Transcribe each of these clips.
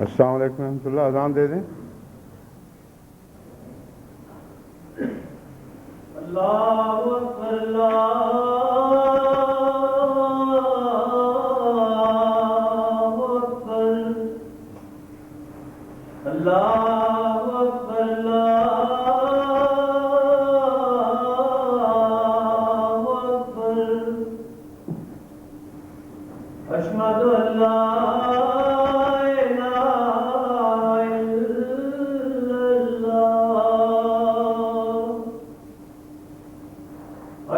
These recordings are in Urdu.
السلام علیکم ورحمۃ اللہ. اذان دے دیں. اللہ اکبر اللہ اکبر اللہ اکبر. اشہد ان لا الہ الا اللہ.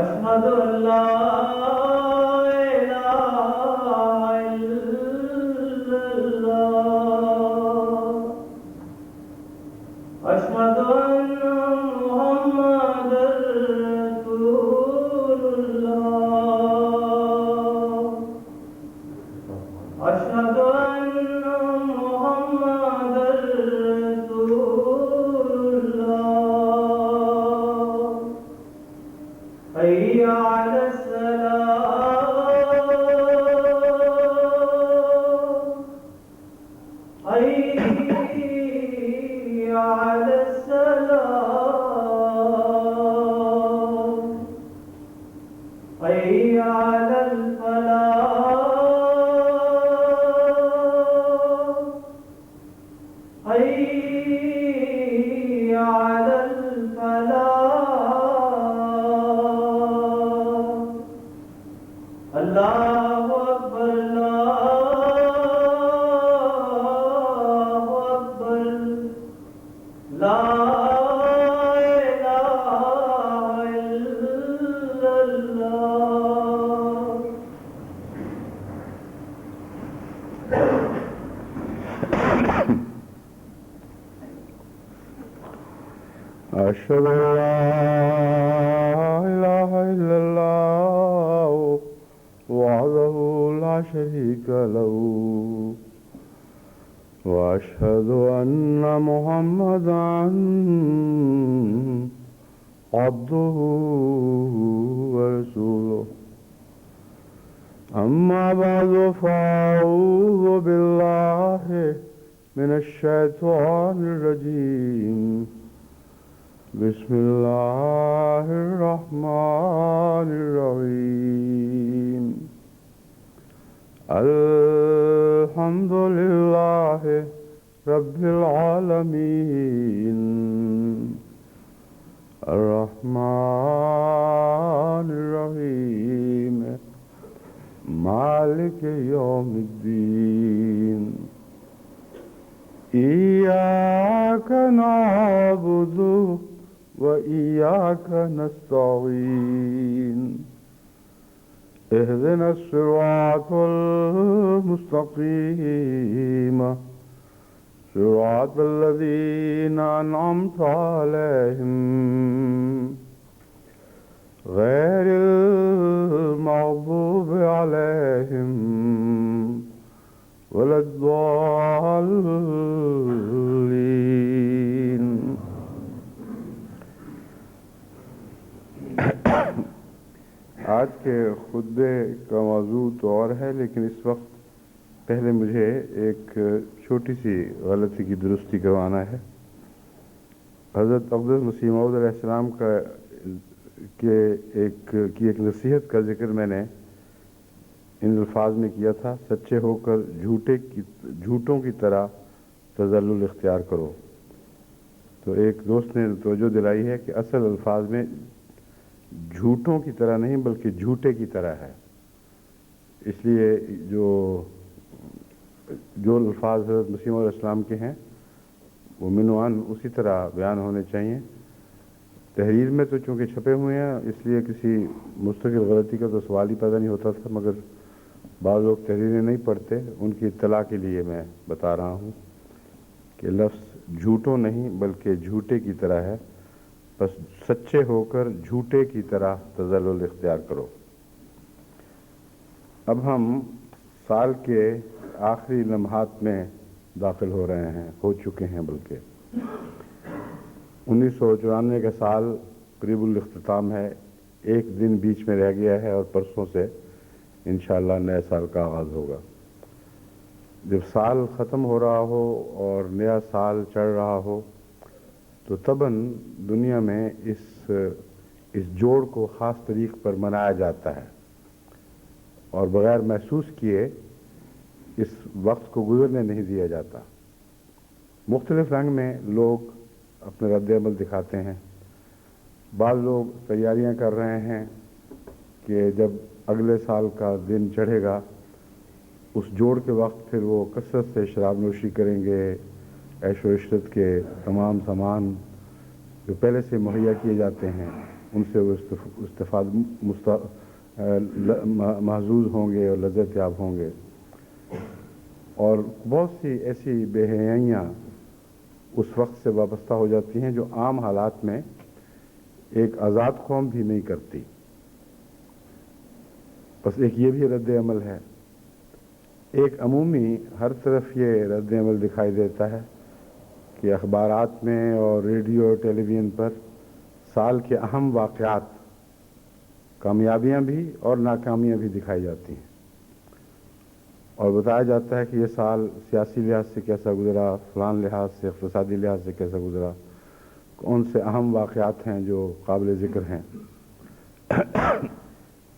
اشہد ان لا الہ الا اللہ. اشہد ان محمد رسول اللہ. اشہد ان محمد رسول اللہ. حی علی الصلاۃ. حی علی الصلاۃ. حی علی الفلاح. حی علی الفلاح. اللہ اکبر اللہ اکبر. لا الہ الا اللہ. اشهد ان لا اله الا الله وحده لا شريك له واشهد ان محمدا عبده ورسوله. اما بعد فاعوذ بالله من الشيطان الرجيم. بسم الله الرحمن الرحيم. الحمد لله رب العالمين الرحمن الرحيم مالك يوم الدين. إياك نعبد وإياك نستعين. اهدنا الصراط المستقيم صراط الذين أنعمت عليهم غير المغضوب عليهم ولا الضالين. آج کے خطبے کا موضوع تو اور ہے، لیکن اس وقت پہلے مجھے ایک چھوٹی سی غلطی کی درستی کروانا ہے. حضرت اقدس مسیح موعود علیہ السلام کی ایک نصیحت کا ذکر میں نے ان الفاظ میں کیا تھا: سچے ہو کر جھوٹوں کی طرح تذلل اختیار کرو. تو ایک دوست نے توجہ دلائی ہے کہ اصل الفاظ میں جھوٹوں کی طرح نہیں بلکہ جھوٹے کی طرح ہے. اس لیے جو الفاظ حضرت مسیح علیہ السلام کے ہیں وہ منوان اسی طرح بیان ہونے چاہیے. تحریر میں تو چونکہ چھپے ہوئے ہیں اس لیے کسی مستقل غلطی کا تو سوال ہی پیدا نہیں ہوتا تھا، مگر بعض لوگ تحریریں نہیں پڑھتے، ان کی اطلاع کے لیے میں بتا رہا ہوں کہ لفظ جھوٹوں نہیں بلکہ جھوٹے کی طرح ہے. بس سچے ہو کر جھوٹے کی طرح تذلل اختیار کرو. اب ہم سال کے آخری لمحات میں داخل ہو رہے ہیں، ہو چکے ہیں بلکہ. 1994 کا سال قریب الاختتام ہے. ایک دن بیچ میں رہ گیا ہے اور پرسوں سے انشاءاللہ نئے سال کا آغاز ہوگا. جب سال ختم ہو رہا ہو اور نیا سال چڑھ رہا ہو تو تباً دنیا میں اس جوڑ کو خاص طریق پر منایا جاتا ہے اور بغیر محسوس کیے اس وقت کو گزرنے نہیں دیا جاتا۔ مختلف رنگ میں لوگ اپنے رد عمل دکھاتے ہیں۔ بعض لوگ تیاریاں کر رہے ہیں کہ جب اگلے سال کا دن چڑھے گا اس جوڑ کے وقت پھر وہ کثرت سے شراب نوشی کریں گے، عیش و عشرت کے تمام سامان جو پہلے سے مہیا کیے جاتے ہیں ان سے وہ محظوظ ہوں گے اور لذت یاب ہوں گے، اور بہت سی ایسی بے حیائیاں اس وقت سے وابستہ ہو جاتی ہیں جو عام حالات میں ایک آزاد قوم بھی نہیں کرتی۔ بس ایک یہ بھی رد عمل ہے۔ ایک عمومی ہر طرف یہ رد عمل دکھائی دیتا ہے کہ اخبارات میں اور ریڈیو اور ٹیلی ویژن پر سال کے اہم واقعات، کامیابیاں بھی اور ناکامیاں بھی دکھائی جاتی ہیں اور بتایا جاتا ہے کہ یہ سال سیاسی لحاظ سے کیسا گزرا، فلان لحاظ سے، اقتصادی لحاظ سے کیسا گزرا، کون سے اہم واقعات ہیں جو قابل ذکر ہیں۔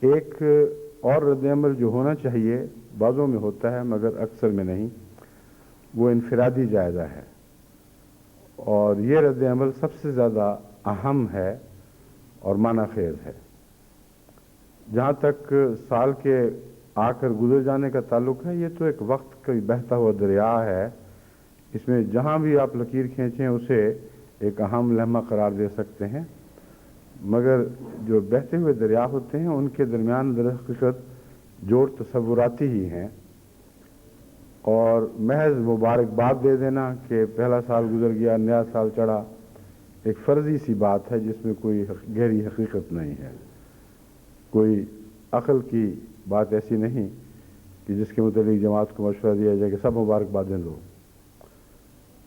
ایک اور رد عمل جو ہونا چاہیے بعضوں میں ہوتا ہے مگر اکثر میں نہیں، وہ انفرادی جائزہ ہے، اور یہ رد عمل سب سے زیادہ اہم ہے اور معنی خیز ہے۔ جہاں تک سال کے آ کر گزر جانے کا تعلق ہے، یہ تو ایک وقت کا بہتا ہوا دریا ہے، اس میں جہاں بھی آپ لکیر کھینچیں اسے ایک اہم لمحہ قرار دے سکتے ہیں، مگر جو بہتے ہوئے دریا ہوتے ہیں ان کے درمیان در حقیقت جوڑ تصوراتی ہی ہیں، اور محض مبارکباد دے دینا کہ پہلا سال گزر گیا، نیا سال چڑھا، ایک فرضی سی بات ہے جس میں کوئی گہری حقیقت نہیں ہے۔ کوئی عقل کی بات ایسی نہیں کہ جس کے متعلق جماعت کو مشورہ دیا جائے کہ سب مبارکبادیں دو۔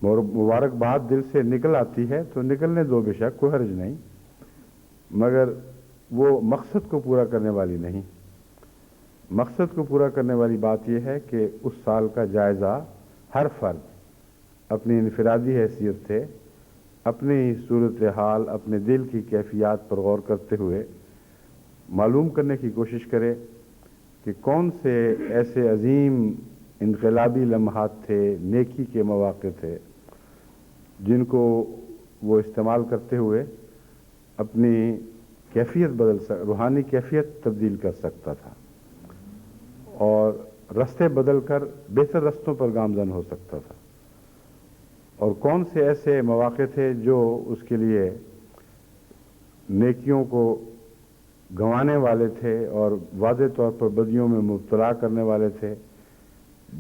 مبارکباد دل سے نکل آتی ہے تو نکلنے دو، بے شک کوئی حرج نہیں، مگر وہ مقصد کو پورا کرنے والی نہیں۔ مقصد کو پورا کرنے والی بات یہ ہے کہ اس سال کا جائزہ ہر فرد اپنی انفرادی حیثیت سے اپنی صورتحال، اپنے دل کی کیفیات پر غور کرتے ہوئے معلوم کرنے کی کوشش کرے کہ کون سے ایسے عظیم انقلابی لمحات تھے، نیکی کے مواقع تھے جن کو وہ استعمال کرتے ہوئے اپنی کیفیت روحانی کیفیت تبدیل کر سکتا تھا اور رستے بدل کر بہتر رستوں پر گامزن ہو سکتا تھا، اور کون سے ایسے مواقع تھے جو اس کے لیے نیکیوں کو گنوانے والے تھے اور واضح طور پر بدیوں میں مبتلا کرنے والے تھے۔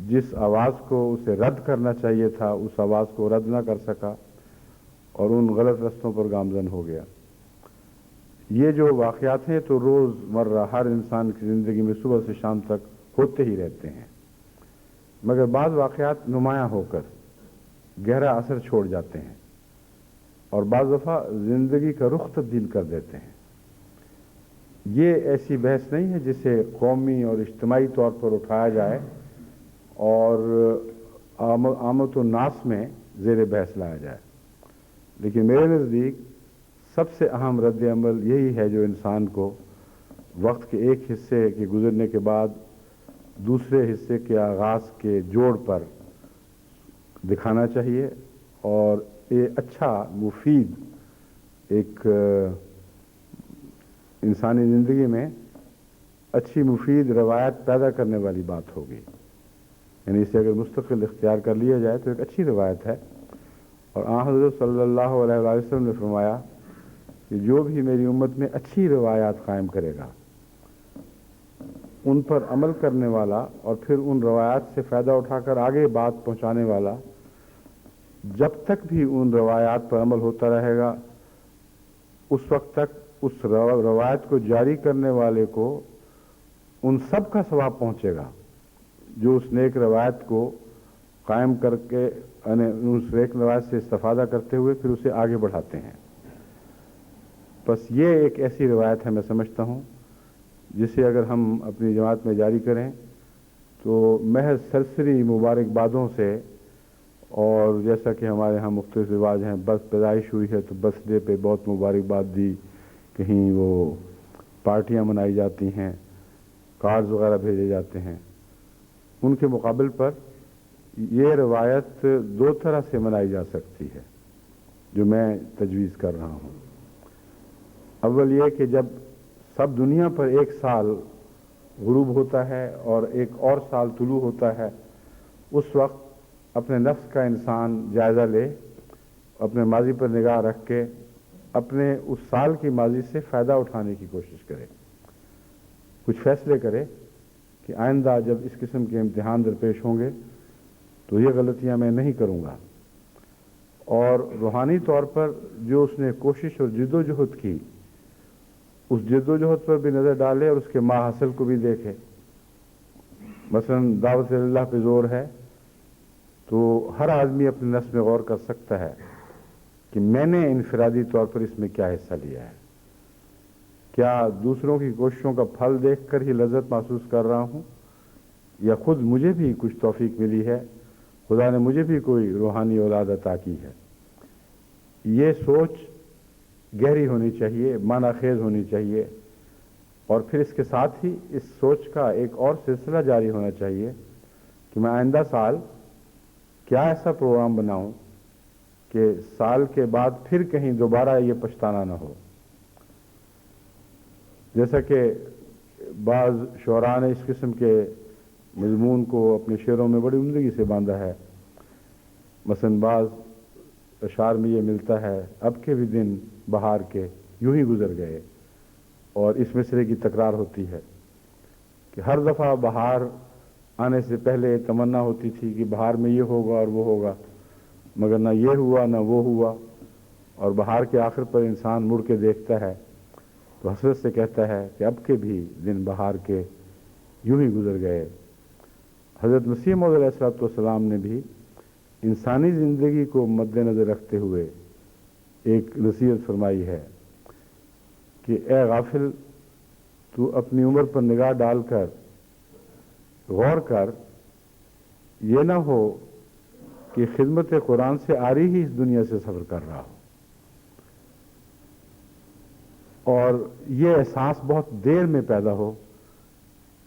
جس آواز کو اسے رد کرنا چاہیے تھا اس آواز کو رد نہ کر سکا اور ان غلط رستوں پر گامزن ہو گیا۔ یہ جو واقعات ہیں تو روز مرہ ہر انسان کی زندگی میں صبح سے شام تک ہوتے ہی رہتے ہیں، مگر بعض واقعات نمایاں ہو کر گہرا اثر چھوڑ جاتے ہیں اور بعض دفعہ زندگی کا رخ تبدیل کر دیتے ہیں۔ یہ ایسی بحث نہیں ہے جسے قومی اور اجتماعی طور پر اٹھایا جائے اور عامت الناس میں زیر بحث لایا جائے، لیکن میرے نزدیک سب سے اہم رد عمل یہی ہے جو انسان کو وقت کے ایک حصے کے گزرنے کے بعد دوسرے حصے کے آغاز کے جوڑ پر دکھانا چاہیے، اور یہ اچھا مفید ایک انسانی زندگی میں اچھی مفید روایت پیدا کرنے والی بات ہوگی۔ یعنی اسے اگر مستقل اختیار کر لیا جائے تو ایک اچھی روایت ہے، اور آن حضرت صلی اللہ علیہ وآلہ وسلم نے فرمایا کہ جو بھی میری امت میں اچھی روایات قائم کرے گا، ان پر عمل کرنے والا اور پھر ان روایات سے فائدہ اٹھا کر آگے بات پہنچانے والا، جب تک بھی ان روایات پر عمل ہوتا رہے گا اس وقت تک اس روایت کو جاری کرنے والے کو ان سب کا ثواب پہنچے گا جو اس نیک روایت کو قائم کر کے یعنی اس نیک روایت سے استفادہ کرتے ہوئے پھر اسے آگے بڑھاتے ہیں۔ بس یہ ایک ایسی روایت ہے میں سمجھتا ہوں جسے اگر ہم اپنی جماعت میں جاری کریں تو محض سرسری مبارکبادوں سے، اور جیسا کہ ہمارے ہاں مختلف رواج ہیں، بس پیدائش ہوئی ہے تو برتھ ڈے پہ بہت مبارکباد دی، کہیں وہ پارٹیاں منائی جاتی ہیں، کارڈز وغیرہ بھیجے جاتے ہیں، ان کے مقابل پر یہ روایت دو طرح سے منائی جا سکتی ہے جو میں تجویز کر رہا ہوں۔ اول یہ کہ جب سب دنیا پر ایک سال غروب ہوتا ہے اور ایک اور سال طلوع ہوتا ہے، اس وقت اپنے نفس کا انسان جائزہ لے، اپنے ماضی پر نگاہ رکھ کے اپنے اس سال کی ماضی سے فائدہ اٹھانے کی کوشش کرے، کچھ فیصلے کرے کہ آئندہ جب اس قسم کے امتحان درپیش ہوں گے تو یہ غلطیاں میں نہیں کروں گا، اور روحانی طور پر جو اس نے کوشش اور جد و جہد کی، اس جد و جہد پر بھی نظر ڈالے اور اس کے ماحصل کو بھی دیکھے۔ مثلا دعوت اللہ پہ زور ہے تو ہر آدمی اپنے نفس میں غور کر سکتا ہے کہ میں نے انفرادی طور پر اس میں کیا حصہ لیا ہے، کیا دوسروں کی کوششوں کا پھل دیکھ کر ہی لذت محسوس کر رہا ہوں، یا خود مجھے بھی کچھ توفیق ملی ہے، خدا نے مجھے بھی کوئی روحانی اولاد عطا کی ہے۔ یہ سوچ گہری ہونی چاہیے، معنی خیز ہونی چاہیے، اور پھر اس کے ساتھ ہی اس سوچ کا ایک اور سلسلہ جاری ہونا چاہیے کہ میں آئندہ سال کیا ایسا پروگرام بناؤں کہ سال کے بعد پھر کہیں دوبارہ یہ پچھتانا نہ ہو۔ جیسا کہ بعض شعراء نے اس قسم کے مضمون کو اپنے شعروں میں بڑی عمدگی سے باندھا ہے۔ مثلا بعض اشعار میں یہ ملتا ہے، اب کے بھی دن بہار کے یوں ہی گزر گئے، اور اس مصرے کی تکرار ہوتی ہے کہ ہر دفعہ بہار آنے سے پہلے تمنا ہوتی تھی کہ بہار میں یہ ہوگا اور وہ ہوگا، مگر نہ یہ ہوا نہ وہ ہوا، اور بہار کے آخر پر انسان مڑ کے دیکھتا ہے تو حسرت سے کہتا ہے کہ اب کے بھی دن بہار کے یوں ہی گزر گئے۔ حضرت مسیح موعود علیہ الصلوۃ والسلام نے بھی انسانی زندگی کو مد نظر رکھتے ہوئے ایک نصیحت فرمائی ہے کہ اے غافل، تو اپنی عمر پر نگاہ ڈال کر غور کر، یہ نہ ہو کہ خدمت قرآن سے آری ہی اس دنیا سے سفر کر رہا ہو، اور یہ احساس بہت دیر میں پیدا ہو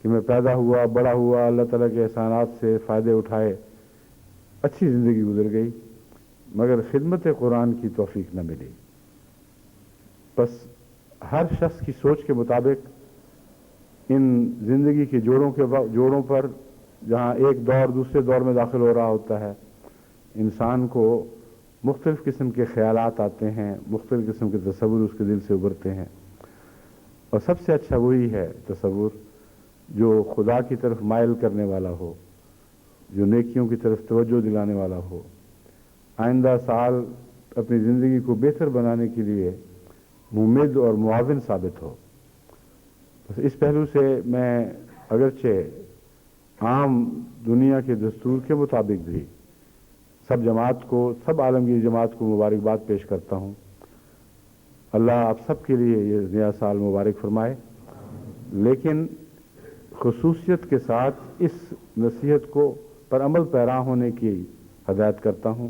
کہ میں پیدا ہوا، بڑا ہوا، اللہ تعالیٰ کے احسانات سے فائدے اٹھائے، اچھی زندگی گزر گئی، مگر خدمت قرآن کی توفیق نہ ملی۔ بس ہر شخص کی سوچ کے مطابق ان زندگی کے جوڑوں پر جہاں ایک دور دوسرے دور میں داخل ہو رہا ہوتا ہے، انسان کو مختلف قسم کے خیالات آتے ہیں، مختلف قسم کے تصور اس کے دل سے ابھرتے ہیں، اور سب سے اچھا وہی ہے تصور جو خدا کی طرف مائل کرنے والا ہو، جو نیکیوں کی طرف توجہ دلانے والا ہو، آئندہ سال اپنی زندگی کو بہتر بنانے کے لیے ممد اور معاون ثابت ہو۔ بس اس پہلو سے میں اگرچہ عام دنیا کے دستور کے مطابق بھی سب جماعت کو، سب عالمگیر جماعت کو مبارکباد پیش کرتا ہوں۔ اللہ آپ سب کے لیے یہ نیا سال مبارک فرمائے، لیکن خصوصیت کے ساتھ اس نصیحت کو پر عمل پیرا ہونے کی ہدایت کرتا ہوں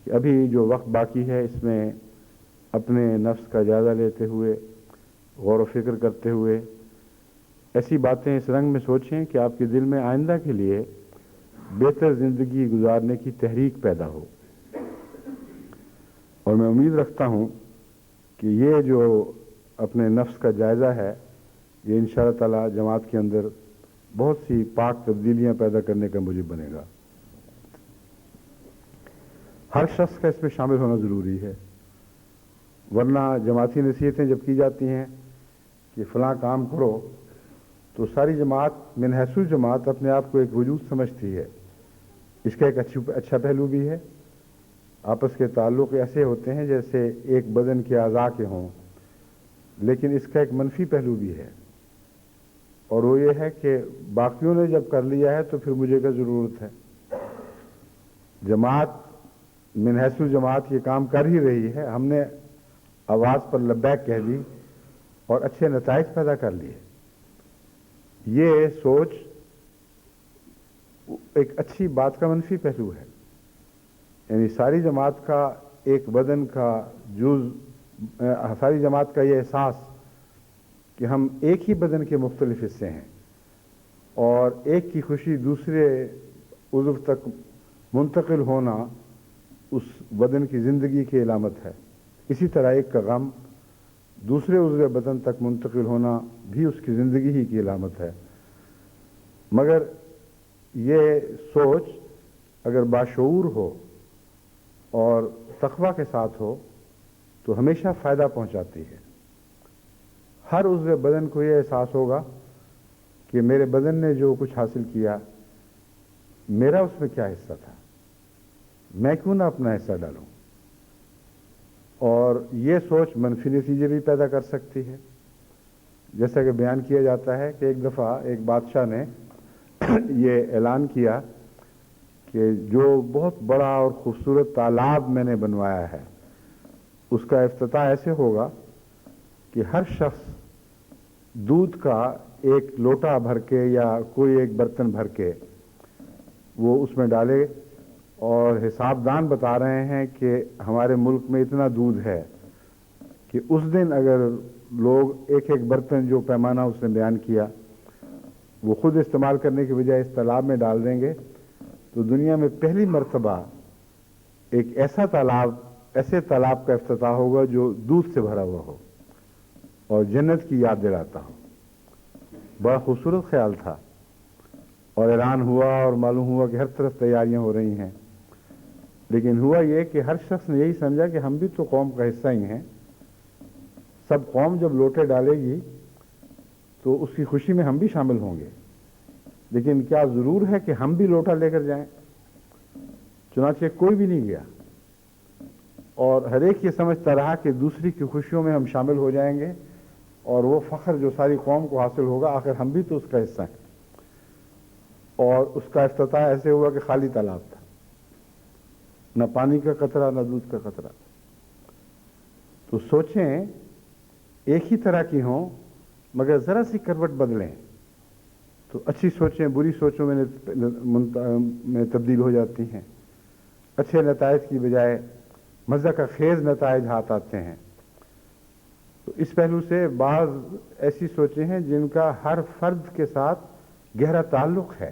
کہ ابھی جو وقت باقی ہے اس میں اپنے نفس کا جائزہ لیتے ہوئے، غور و فکر کرتے ہوئے ایسی باتیں اس رنگ میں سوچیں کہ آپ کے دل میں آئندہ کے لیے بہتر زندگی گزارنے کی تحریک پیدا ہو۔ اور میں امید رکھتا ہوں کہ یہ جو اپنے نفس کا جائزہ ہے، یہ انشاءاللہ تعالی جماعت کے اندر بہت سی پاک تبدیلیاں پیدا کرنے کا موجب بنے گا۔ ہر شخص کا اس میں شامل ہونا ضروری ہے، ورنہ جماعتی نصیحتیں جب کی جاتی ہیں کہ فلاں کام کرو تو ساری جماعت من حیث جماعت اپنے آپ کو ایک وجود سمجھتی ہے۔ اس کا ایک اچھا پہلو بھی ہے، آپس کے تعلق ایسے ہوتے ہیں جیسے ایک بدن کے اعضاء کے ہوں، لیکن اس کا ایک منفی پہلو بھی ہے، اور وہ یہ ہے کہ باقیوں نے جب کر لیا ہے تو پھر مجھے کیا ضرورت ہے۔ جماعت من حیث جماعت یہ کام کر ہی رہی ہے، ہم نے آواز پر لبیک کہہ دی اور اچھے نتائج پیدا کر لیے۔ یہ سوچ ایک اچھی بات کا منفی پہلو ہے، یعنی ساری جماعت کا ایک بدن کا ساری جماعت کا یہ احساس کہ ہم ایک ہی بدن کے مختلف حصے ہیں اور ایک کی خوشی دوسرے عضو تک منتقل ہونا اس بدن کی زندگی کی علامت ہے، اسی طرح ایک کا غم دوسرے عضو بدن تک منتقل ہونا بھی اس کی زندگی ہی کی علامت ہے۔ مگر یہ سوچ اگر باشعور ہو اور تقویٰ کے ساتھ ہو تو ہمیشہ فائدہ پہنچاتی ہے۔ ہر عضو بدن کو یہ احساس ہوگا کہ میرے بدن نے جو کچھ حاصل کیا میرا اس میں کیا حصہ تھا، میں کیوں نہ اپنا حصہ ڈالوں، اور یہ سوچ منفی نتیجے بھی پیدا کر سکتی ہے۔ جیسا کہ بیان کیا جاتا ہے کہ ایک دفعہ ایک بادشاہ نے یہ اعلان کیا کہ جو بہت بڑا اور خوبصورت تالاب میں نے بنوایا ہے اس کا افتتاح ایسے ہوگا کہ ہر شخص دودھ کا ایک لوٹا بھر کے یا کوئی ایک برتن بھر کے وہ اس میں ڈالے، اور حساب دان بتا رہے ہیں کہ ہمارے ملک میں اتنا دودھ ہے کہ اس دن اگر لوگ ایک ایک برتن جو پیمانہ اس نے بیان کیا وہ خود استعمال کرنے کی بجائے اس تالاب میں ڈال دیں گے تو دنیا میں پہلی مرتبہ ایک ایسے تالاب کا افتتاح ہوگا جو دودھ سے بھرا ہوا ہو اور جنت کی یاد دلاتا ہو۔ بڑا خوبصورت خیال تھا اور اعلان ہوا اور معلوم ہوا کہ ہر طرف تیاریاں ہو رہی ہیں، لیکن ہوا یہ کہ ہر شخص نے یہی سمجھا کہ ہم بھی تو قوم کا حصہ ہی ہیں، سب قوم جب لوٹے ڈالے گی تو اس کی خوشی میں ہم بھی شامل ہوں گے، لیکن کیا ضرور ہے کہ ہم بھی لوٹا لے کر جائیں؟ چنانچہ کوئی بھی نہیں گیا اور ہر ایک یہ سمجھتا رہا کہ دوسری کی خوشیوں میں ہم شامل ہو جائیں گے اور وہ فخر جو ساری قوم کو حاصل ہوگا آخر ہم بھی تو اس کا حصہ ہیں۔ اور اس کا افتتاح ایسے ہوا کہ خالی تالاب تھا، نہ پانی کا قطرہ نہ دودھ کا قطرہ۔ تو سوچیں ایک ہی طرح کی ہوں مگر ذرا سی کروٹ بدلیں تو اچھی سوچیں بری سوچوں میں تبدیل ہو جاتی ہیں، اچھے نتائج کی بجائے مزہ کا خیز نتائج ہاتھ آتے ہیں۔ تو اس پہلو سے بعض ایسی سوچیں ہیں جن کا ہر فرد کے ساتھ گہرا تعلق ہے،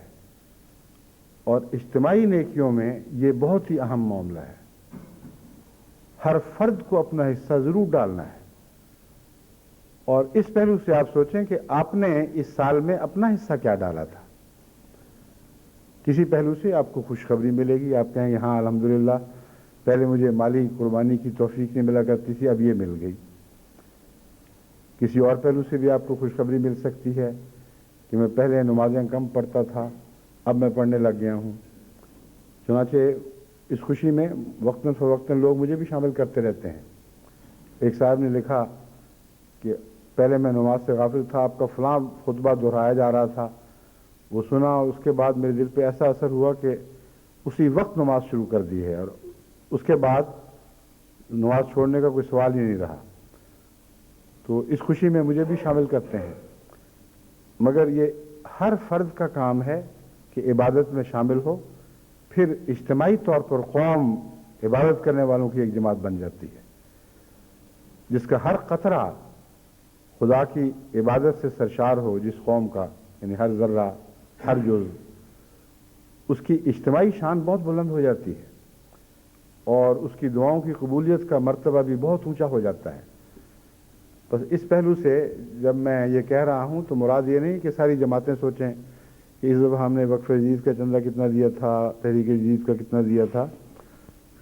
اور اجتماعی نیکیوں میں یہ بہت ہی اہم معاملہ ہے۔ ہر فرد کو اپنا حصہ ضرور ڈالنا ہے، اور اس پہلو سے آپ سوچیں کہ آپ نے اس سال میں اپنا حصہ کیا ڈالا تھا۔ کسی پہلو سے آپ کو خوشخبری ملے گی، آپ کہیں گے ہاں الحمدللہ پہلے مجھے مالی قربانی کی توفیق نہیں ملا کرتی تھی، اب یہ مل گئی۔ کسی اور پہلو سے بھی آپ کو خوشخبری مل سکتی ہے کہ میں پہلے نمازیں کم پڑھتا تھا، اب میں پڑھنے لگ گیا ہوں۔ چنانچہ اس خوشی میں وقتاً فوقتاً لوگ مجھے بھی شامل کرتے رہتے ہیں۔ ایک صاحب نے لکھا کہ پہلے میں نماز سے غافل تھا، آپ کا فلاں خطبہ دہرایا جا رہا تھا، وہ سنا، اس کے بعد میرے دل پہ ایسا اثر ہوا کہ اسی وقت نماز شروع کر دی ہے، اور اس کے بعد نماز چھوڑنے کا کوئی سوال ہی نہیں رہا۔ تو اس خوشی میں مجھے بھی شامل کرتے ہیں، مگر یہ ہر فرد کا کام ہے کہ عبادت میں شامل ہو، پھر اجتماعی طور پر قوم عبادت کرنے والوں کی ایک جماعت بن جاتی ہے جس کا ہر قطرہ خدا کی عبادت سے سرشار ہو، جس قوم کا یعنی ہر ذرہ ہر جز، اس کی اجتماعی شان بہت بلند ہو جاتی ہے اور اس کی دعاؤں کی قبولیت کا مرتبہ بھی بہت اونچا ہو جاتا ہے۔ بس اس پہلو سے جب میں یہ کہہ رہا ہوں تو مراد یہ نہیں کہ ساری جماعتیں سوچیں کہ اس دفعہ ہم نے وقف جدید کا چندہ کتنا دیا تھا، تحریک جدید کا کتنا دیا تھا۔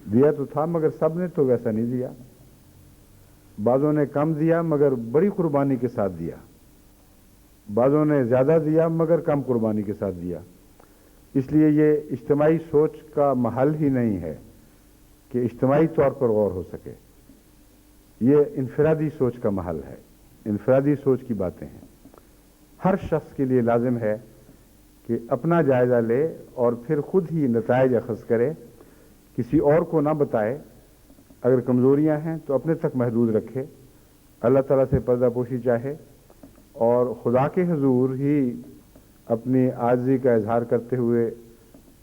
دیا تو تھا مگر سب نے تو ویسا نہیں دیا، بعضوں نے کم دیا مگر بڑی قربانی کے ساتھ دیا، بعضوں نے زیادہ دیا مگر کم قربانی کے ساتھ دیا۔ اس لیے یہ اجتماعی سوچ کا محل ہی نہیں ہے کہ اجتماعی طور پر غور ہو سکے، یہ انفرادی سوچ کا محل ہے، انفرادی سوچ کی باتیں ہیں۔ ہر شخص کے لیے لازم ہے کہ اپنا جائزہ لے اور پھر خود ہی نتائج اخذ کرے، کسی اور کو نہ بتائے، اگر کمزوریاں ہیں تو اپنے تک محدود رکھے، اللہ تعالیٰ سے پردہ پوشی چاہے اور خدا کے حضور ہی اپنی عاجزی کا اظہار کرتے ہوئے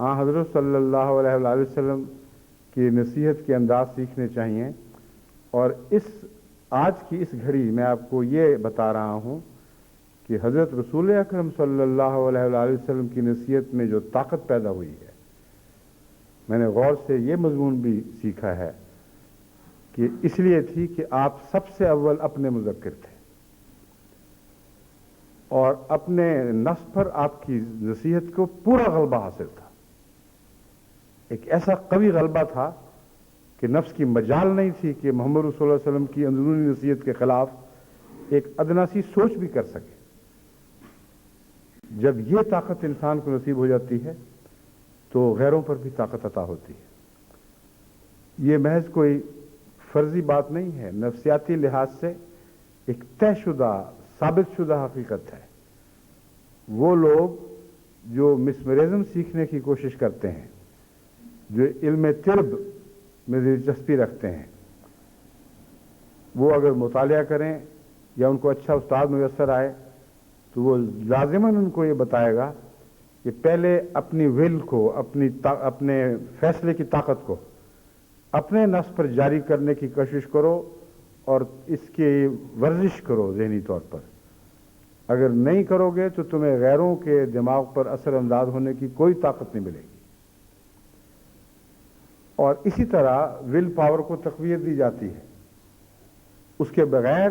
حضرت صلی اللہ علیہ وآلہ وسلم کی نصیحت کے انداز سیکھنے چاہیے، اور آج کی اس گھڑی میں آپ کو یہ بتا رہا ہوں کہ حضرت رسول اکرم صلی اللہ علیہ وآلہ وسلم کی نصیحت میں جو طاقت پیدا ہوئی ہے، میں نے غور سے یہ مضمون بھی سیکھا ہے کہ اس لیے تھی کہ آپ سب سے اول اپنے مذکر تھے، اور اپنے نفس پر آپ کی نصیحت کو پورا غلبہ حاصل تھا۔ ایک ایسا قوی غلبہ تھا کہ نفس کی مجال نہیں تھی کہ محمد رسول اللہ علیہ وسلم کی اندرونی نصیحت کے خلاف ایک ادنا سی سوچ بھی کر سکے۔ جب یہ طاقت انسان کو نصیب ہو جاتی ہے تو غیروں پر بھی طاقت عطا ہوتی ہے۔ یہ محض کوئی فرضی بات نہیں ہے، نفسیاتی لحاظ سے ایک طے شدہ، ثابت شدہ حقیقت ہے۔ وہ لوگ جو مسمرزم سیکھنے کی کوشش کرتے ہیں، جو علم طب میں دلچسپی رکھتے ہیں، وہ اگر مطالعہ کریں یا ان کو اچھا استاد میسر آئے تو وہ لازماً ان کو یہ بتائے گا کہ پہلے اپنی ول کو، اپنے فیصلے کی طاقت کو اپنے نفس پر جاری کرنے کی کوشش کرو اور اس کی ورزش کرو ذہنی طور پر۔ اگر نہیں کرو گے تو تمہیں غیروں کے دماغ پر اثر انداز ہونے کی کوئی طاقت نہیں ملے گی۔ اور اسی طرح ول پاور کو تقویت دی جاتی ہے۔ اس کے بغیر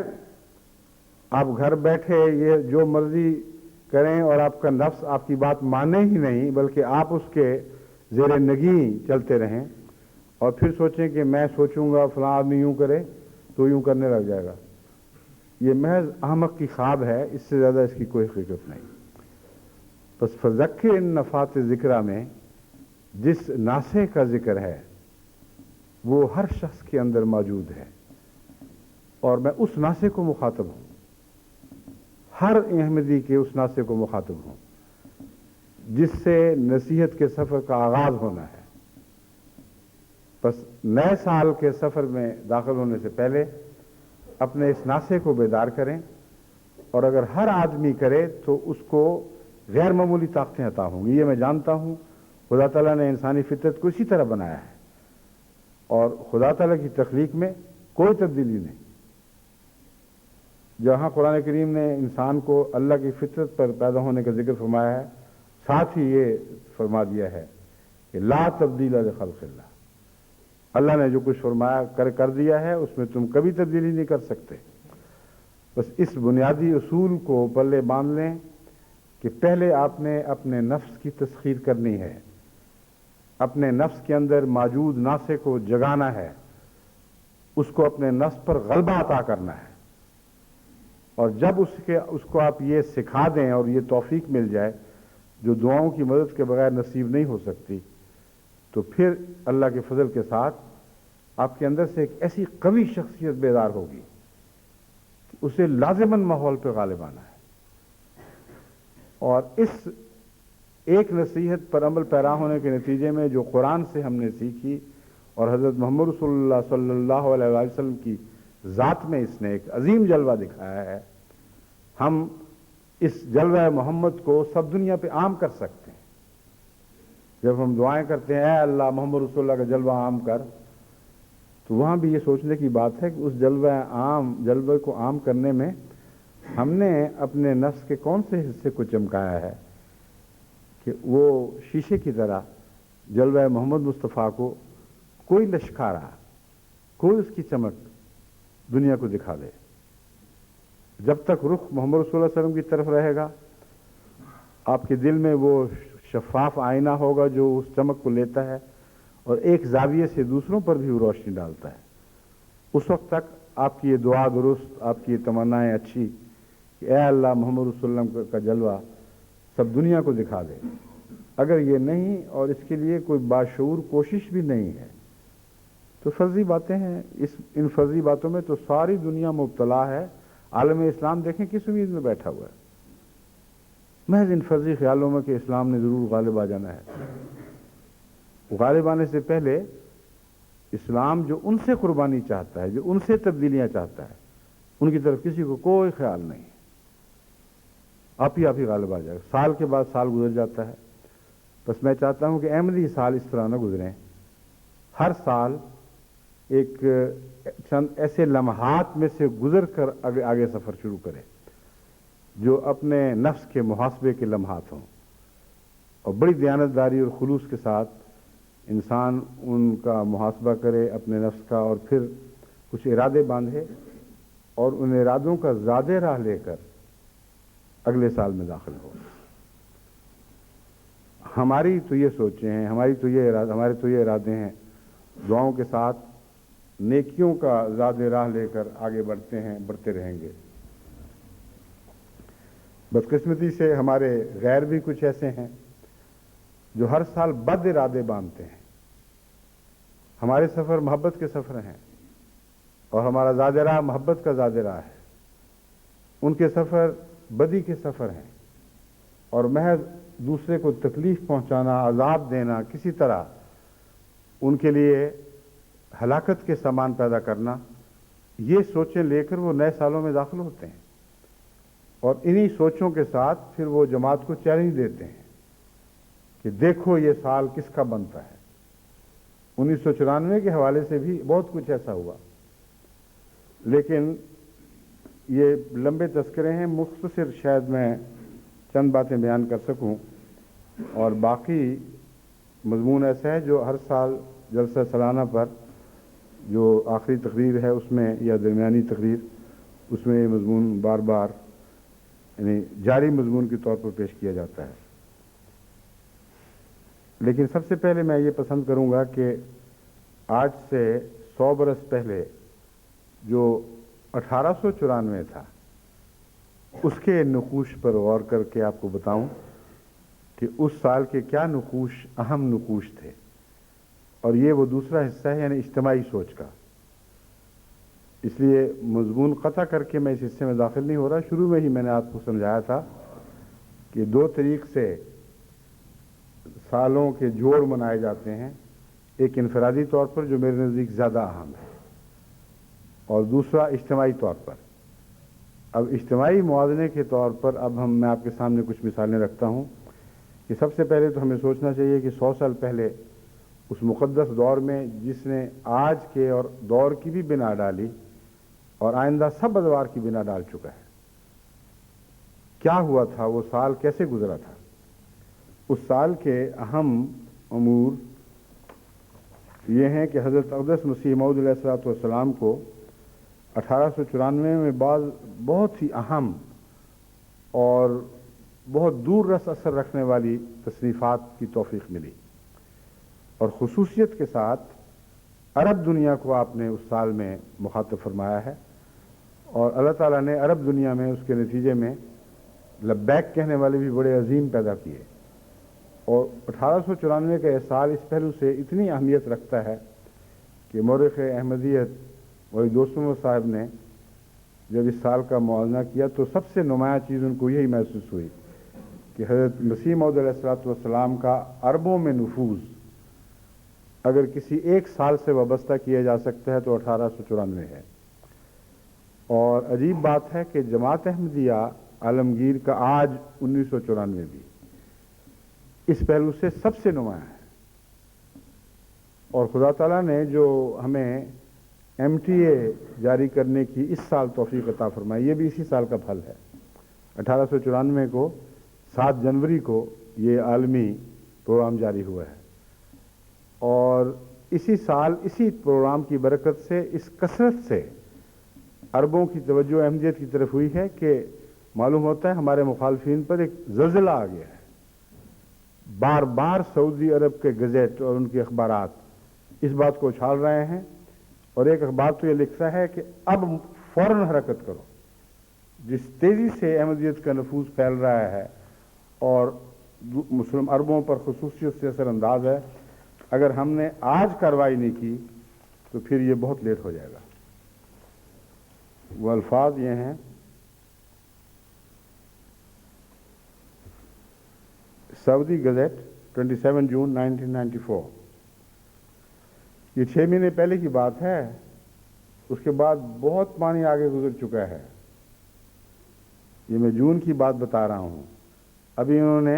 آپ گھر بیٹھے یہ جو مرضی کریں اور آپ کا نفس آپ کی بات مانے ہی نہیں، بلکہ آپ اس کے زیر نگیں چلتے رہیں اور پھر سوچیں کہ میں سوچوں گا فلاں آدمی یوں کرے تو یوں کرنے لگ جائے گا، یہ محض احمق کی خواب ہے، اس سے زیادہ اس کی کوئی حقیقت نہیں۔ بس فذکر ان نفات ذکرہ میں جس ناصح کا ذکر ہے وہ ہر شخص کے اندر موجود ہے، اور میں اس ناصح کو مخاطب ہوں، ہر احمدی کے اس ناصح کو مخاطب ہوں جس سے نصیحت کے سفر کا آغاز ہونا ہے۔ بس نئے سال کے سفر میں داخل ہونے سے پہلے اپنے اس ناصح کو بیدار کریں، اور اگر ہر آدمی کرے تو اس کو غیر معمولی طاقتیں عطا ہوں گی۔ یہ میں جانتا ہوں، خدا تعالیٰ نے انسانی فطرت کو اسی طرح بنایا ہے، اور خدا تعالیٰ کی تخلیق میں کوئی تبدیلی نہیں۔ جہاں قرآن کریم نے انسان کو اللہ کی فطرت پر پیدا ہونے کا ذکر فرمایا ہے، ساتھ ہی یہ فرما دیا ہے کہ لا تبدیل لخلق اللہ، اللہ نے جو کچھ فرمایا کر دیا ہے، اس میں تم کبھی تبدیلی نہیں کر سکتے۔ بس اس بنیادی اصول کو پلے باندھ لیں کہ پہلے آپ نے اپنے نفس کی تسخیر کرنی ہے، اپنے نفس کے اندر موجود ناصح کو جگانا ہے، اس کو اپنے نفس پر غلبہ عطا کرنا ہے، اور جب اس کو آپ یہ سکھا دیں اور یہ توفیق مل جائے جو دعاؤں کی مدد کے بغیر نصیب نہیں ہو سکتی، تو پھر اللہ کے فضل کے ساتھ آپ کے اندر سے ایک ایسی قوی شخصیت بیدار ہوگی کہ اسے لازماً ماحول پہ غالب آنا ہے۔ اور اس ایک نصیحت پر عمل پیرا ہونے کے نتیجے میں جو قرآن سے ہم نے سیکھی، اور حضرت محمد رسول اللہ صلی اللہ علیہ وسلم کی ذات میں اس نے ایک عظیم جلوہ دکھایا ہے، ہم اس جلوہ محمد کو سب دنیا پہ عام کر سکتے ہیں۔ جب ہم دعائیں کرتے ہیں اے اللہ محمد رسول اللہ کا جلوہ عام کر، تو وہاں بھی یہ سوچنے کی بات ہے کہ اس جلوے کو عام کرنے میں ہم نے اپنے نفس کے کون سے حصے کو چمکایا ہے کہ وہ شیشے کی طرح جلوہ محمد مصطفیٰ کو کوئی لشکارا، کوئی اس کی چمک دنیا کو دکھا دے۔ جب تک رخ محمد رسول اللہ علیہ وسلم کی طرف رہے گا، آپ کے دل میں وہ شفاف آئینہ ہوگا جو اس چمک کو لیتا ہے اور ایک زاویے سے دوسروں پر بھی وہ روشنی ڈالتا ہے۔ اس وقت تک آپ کی یہ دعا درست، آپ کی یہ تمنائیں اچھی کہ اے اللہ محمد رسول اللہ علیہ وسلم کا جلوہ سب دنیا کو دکھا دے۔ اگر یہ نہیں اور اس کے لیے کوئی باشعور کوشش بھی نہیں ہے تو فرضی باتیں ہیں۔ ان فرضی باتوں میں تو ساری دنیا مبتلا ہے۔ عالم اسلام دیکھیں کس امید میں بیٹھا ہوا ہے، محض ان فرضی خیالوں میں کہ اسلام نے ضرور غالب آ جانا ہے۔ غالب آنے سے پہلے اسلام جو ان سے قربانی چاہتا ہے، جو ان سے تبدیلیاں چاہتا ہے، ان کی طرف کسی کو کوئی خیال نہیں ہے۔ آپ ہی غالب آ جائے گا۔ سال کے بعد سال گزر جاتا ہے، بس میں چاہتا ہوں کہ احمدی سال اس طرح نہ گزریں، ہر سال ایک چند ایسے لمحات میں سے گزر کر آگے سفر شروع کرے جو اپنے نفس کے محاسبے کے لمحات ہوں، اور بڑی دیانتداری اور خلوص کے ساتھ انسان ان کا محاسبہ کرے اپنے نفس کا، اور پھر کچھ ارادے باندھے اور ان ارادوں کا زیادہ راہ لے کر اگلے سال میں داخل ہو۔ ہماری تو یہ سوچیں ہیں، ہمارے تو یہ ارادے ہیں، دعاؤں کے ساتھ نیکیوں کا زیادہ راہ لے کر آگے بڑھتے ہیں، بڑھتے رہیں گے۔ بدقسمتی سے ہمارے غیر بھی کچھ ایسے ہیں جو ہر سال بد ارادے باندھتے ہیں۔ ہمارے سفر محبت کے سفر ہیں، اور ہمارا زیادہ راہ محبت کا زیادہ راہ ہے۔ ان کے سفر بدی کے سفر ہیں، اور محض دوسرے کو تکلیف پہنچانا، عذاب دینا، کسی طرح ان کے لیے ہلاکت کے سامان پیدا کرنا، یہ سوچیں لے کر وہ نئے سالوں میں داخل ہوتے ہیں، اور انہی سوچوں کے ساتھ پھر وہ جماعت کو چیلنج دیتے ہیں کہ دیکھو یہ سال کس کا بنتا ہے۔ 1994 کے حوالے سے بھی بہت کچھ ایسا ہوا، لیکن یہ لمبے تذکرے ہیں، مختصر شاید میں چند باتیں بیان کر سکوں، اور باقی مضمون ایسا ہے جو ہر سال جلسہ سالانہ پر جو آخری تقریر ہے اس میں، یا درمیانی تقریر، اس میں یہ مضمون بار بار یعنی جاری مضمون کے طور پر پیش کیا جاتا ہے۔ لیکن سب سے پہلے میں یہ پسند کروں گا کہ آج سے 100 برس پہلے جو 1894 تھا، اس کے نقوش پر غور کر کے آپ کو بتاؤں کہ اس سال کے کیا نقوش اہم نقوش تھے، اور یہ وہ دوسرا حصہ ہے، یعنی اجتماعی سوچ کا۔ اس لیے مضمون قطع کر کے میں اس حصے میں داخل نہیں ہو رہا۔ شروع میں ہی میں نے آپ کو سمجھایا تھا کہ 2 طریق سے سالوں کے جوڑ منائے جاتے ہیں، ایک انفرادی طور پر جو میرے نزدیک زیادہ اہم ہے، اور دوسرا اجتماعی طور پر۔ اب اجتماعی موازنے کے طور پر میں آپ کے سامنے کچھ مثالیں رکھتا ہوں کہ سب سے پہلے تو ہمیں سوچنا چاہیے کہ 100 سال پہلے اس مقدس دور میں جس نے آج کے اور دور کی بھی بنا ڈالی اور آئندہ سب ادوار کی بنا ڈال چکا ہے، کیا ہوا تھا، وہ سال کیسے گزرا تھا۔ اس سال کے اہم امور یہ ہیں کہ حضرت اقدس مسیح موعود علیہ السلام کو 1894 میں بعض بہت ہی اہم اور بہت دور رس اثر رکھنے والی تصنیفات کی توفیق ملی، اور خصوصیت کے ساتھ عرب دنیا کو آپ نے اس سال میں مخاطب فرمایا ہے، اور اللہ تعالیٰ نے عرب دنیا میں اس کے نتیجے میں لبیک کہنے والے بھی بڑے عظیم پیدا کیے۔ اور 1894 کا یہ سال اس پہلو سے اتنی اہمیت رکھتا ہے کہ مورخ احمدیت وہی دوستوں صاحب نے جب اس سال کا موازنہ کیا تو سب سے نمایاں چیز ان کو یہی محسوس ہوئی کہ حضرت مسیح موعود علیہ السلام کا عربوں میں نفوذ اگر کسی ایک سال سے وابستہ کیا جا سکتا ہے تو 1894 ہے۔ اور عجیب بات ہے کہ جماعت احمدیہ عالمگیر کا آج 1994 بھی اس پہلو سے سب سے نمایاں ہے، اور خدا تعالیٰ نے جو ہمیں MTA جاری کرنے کی اس سال توفیق عطا فرمائی، یہ بھی اسی سال کا پھل ہے۔ 1894 کو 7 جنوری کو یہ عالمی پروگرام جاری ہوا ہے، اور اسی سال اسی پروگرام کی برکت سے اس کثرت سے عربوں کی توجہ احمدیت کی طرف ہوئی ہے کہ معلوم ہوتا ہے ہمارے مخالفین پر ایک زلزلہ آ گیا ہے۔ بار بار سعودی عرب کے گزٹ اور ان کے اخبارات اس بات کو اچھال رہے ہیں، اور ایک اخبار تو یہ لکھتا ہے کہ اب فوراً حرکت کرو۔ جس تیزی سے احمدیت کا نفوذ پھیل رہا ہے اور مسلم عربوں پر خصوصیت سے اثر انداز ہے، اگر ہم نے آج کارروائی نہیں کی تو پھر یہ بہت لیٹ ہو جائے گا۔ وہ الفاظ یہ ہیں: سعودی گزٹ 27 جون 1994۔ یہ 6 مہینے پہلے کی بات ہے، اس کے بعد بہت پانی آگے گزر چکا ہے۔ یہ میں جون کی بات بتا رہا ہوں۔ ابھی انہوں نے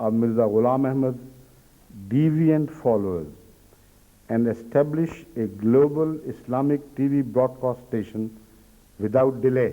of Mirza Ghulam Ahmad's deviant followers and establish a global Islamic TV broadcast station without delay.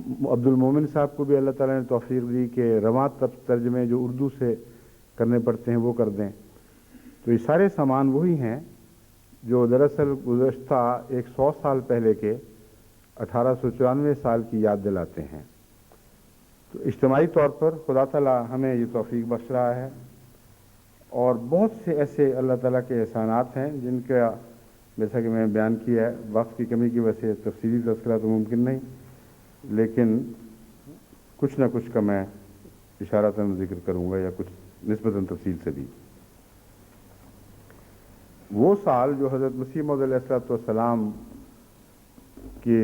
عبد المومن صاحب کو بھی اللہ تعالیٰ نے توفیق دی کہ رواں ترجمے جو اردو سے کرنے پڑتے ہیں وہ کر دیں. تو یہ سارے سامان وہی ہیں جو دراصل گزشتہ 100 سال پہلے کے 1894 سال کی یاد دلاتے ہیں. تو اجتماعی طور پر خدا تعالیٰ ہمیں یہ توفیق بخش رہا ہے، اور بہت سے ایسے اللہ تعالیٰ کے احسانات ہیں جن کا جیسا کہ میں نے بیان کیا ہے، وقت کی کمی کی وجہ سے تفصیلی تذکرہ تو ممکن نہیں، لیکن کچھ نہ کچھ کا میں اشارتاً ذکر کروں گا یا کچھ نسبتاً تفصیل سے بھی. وہ سال جو حضرت مسیح موعود علیہ الصلوۃ والسلام کے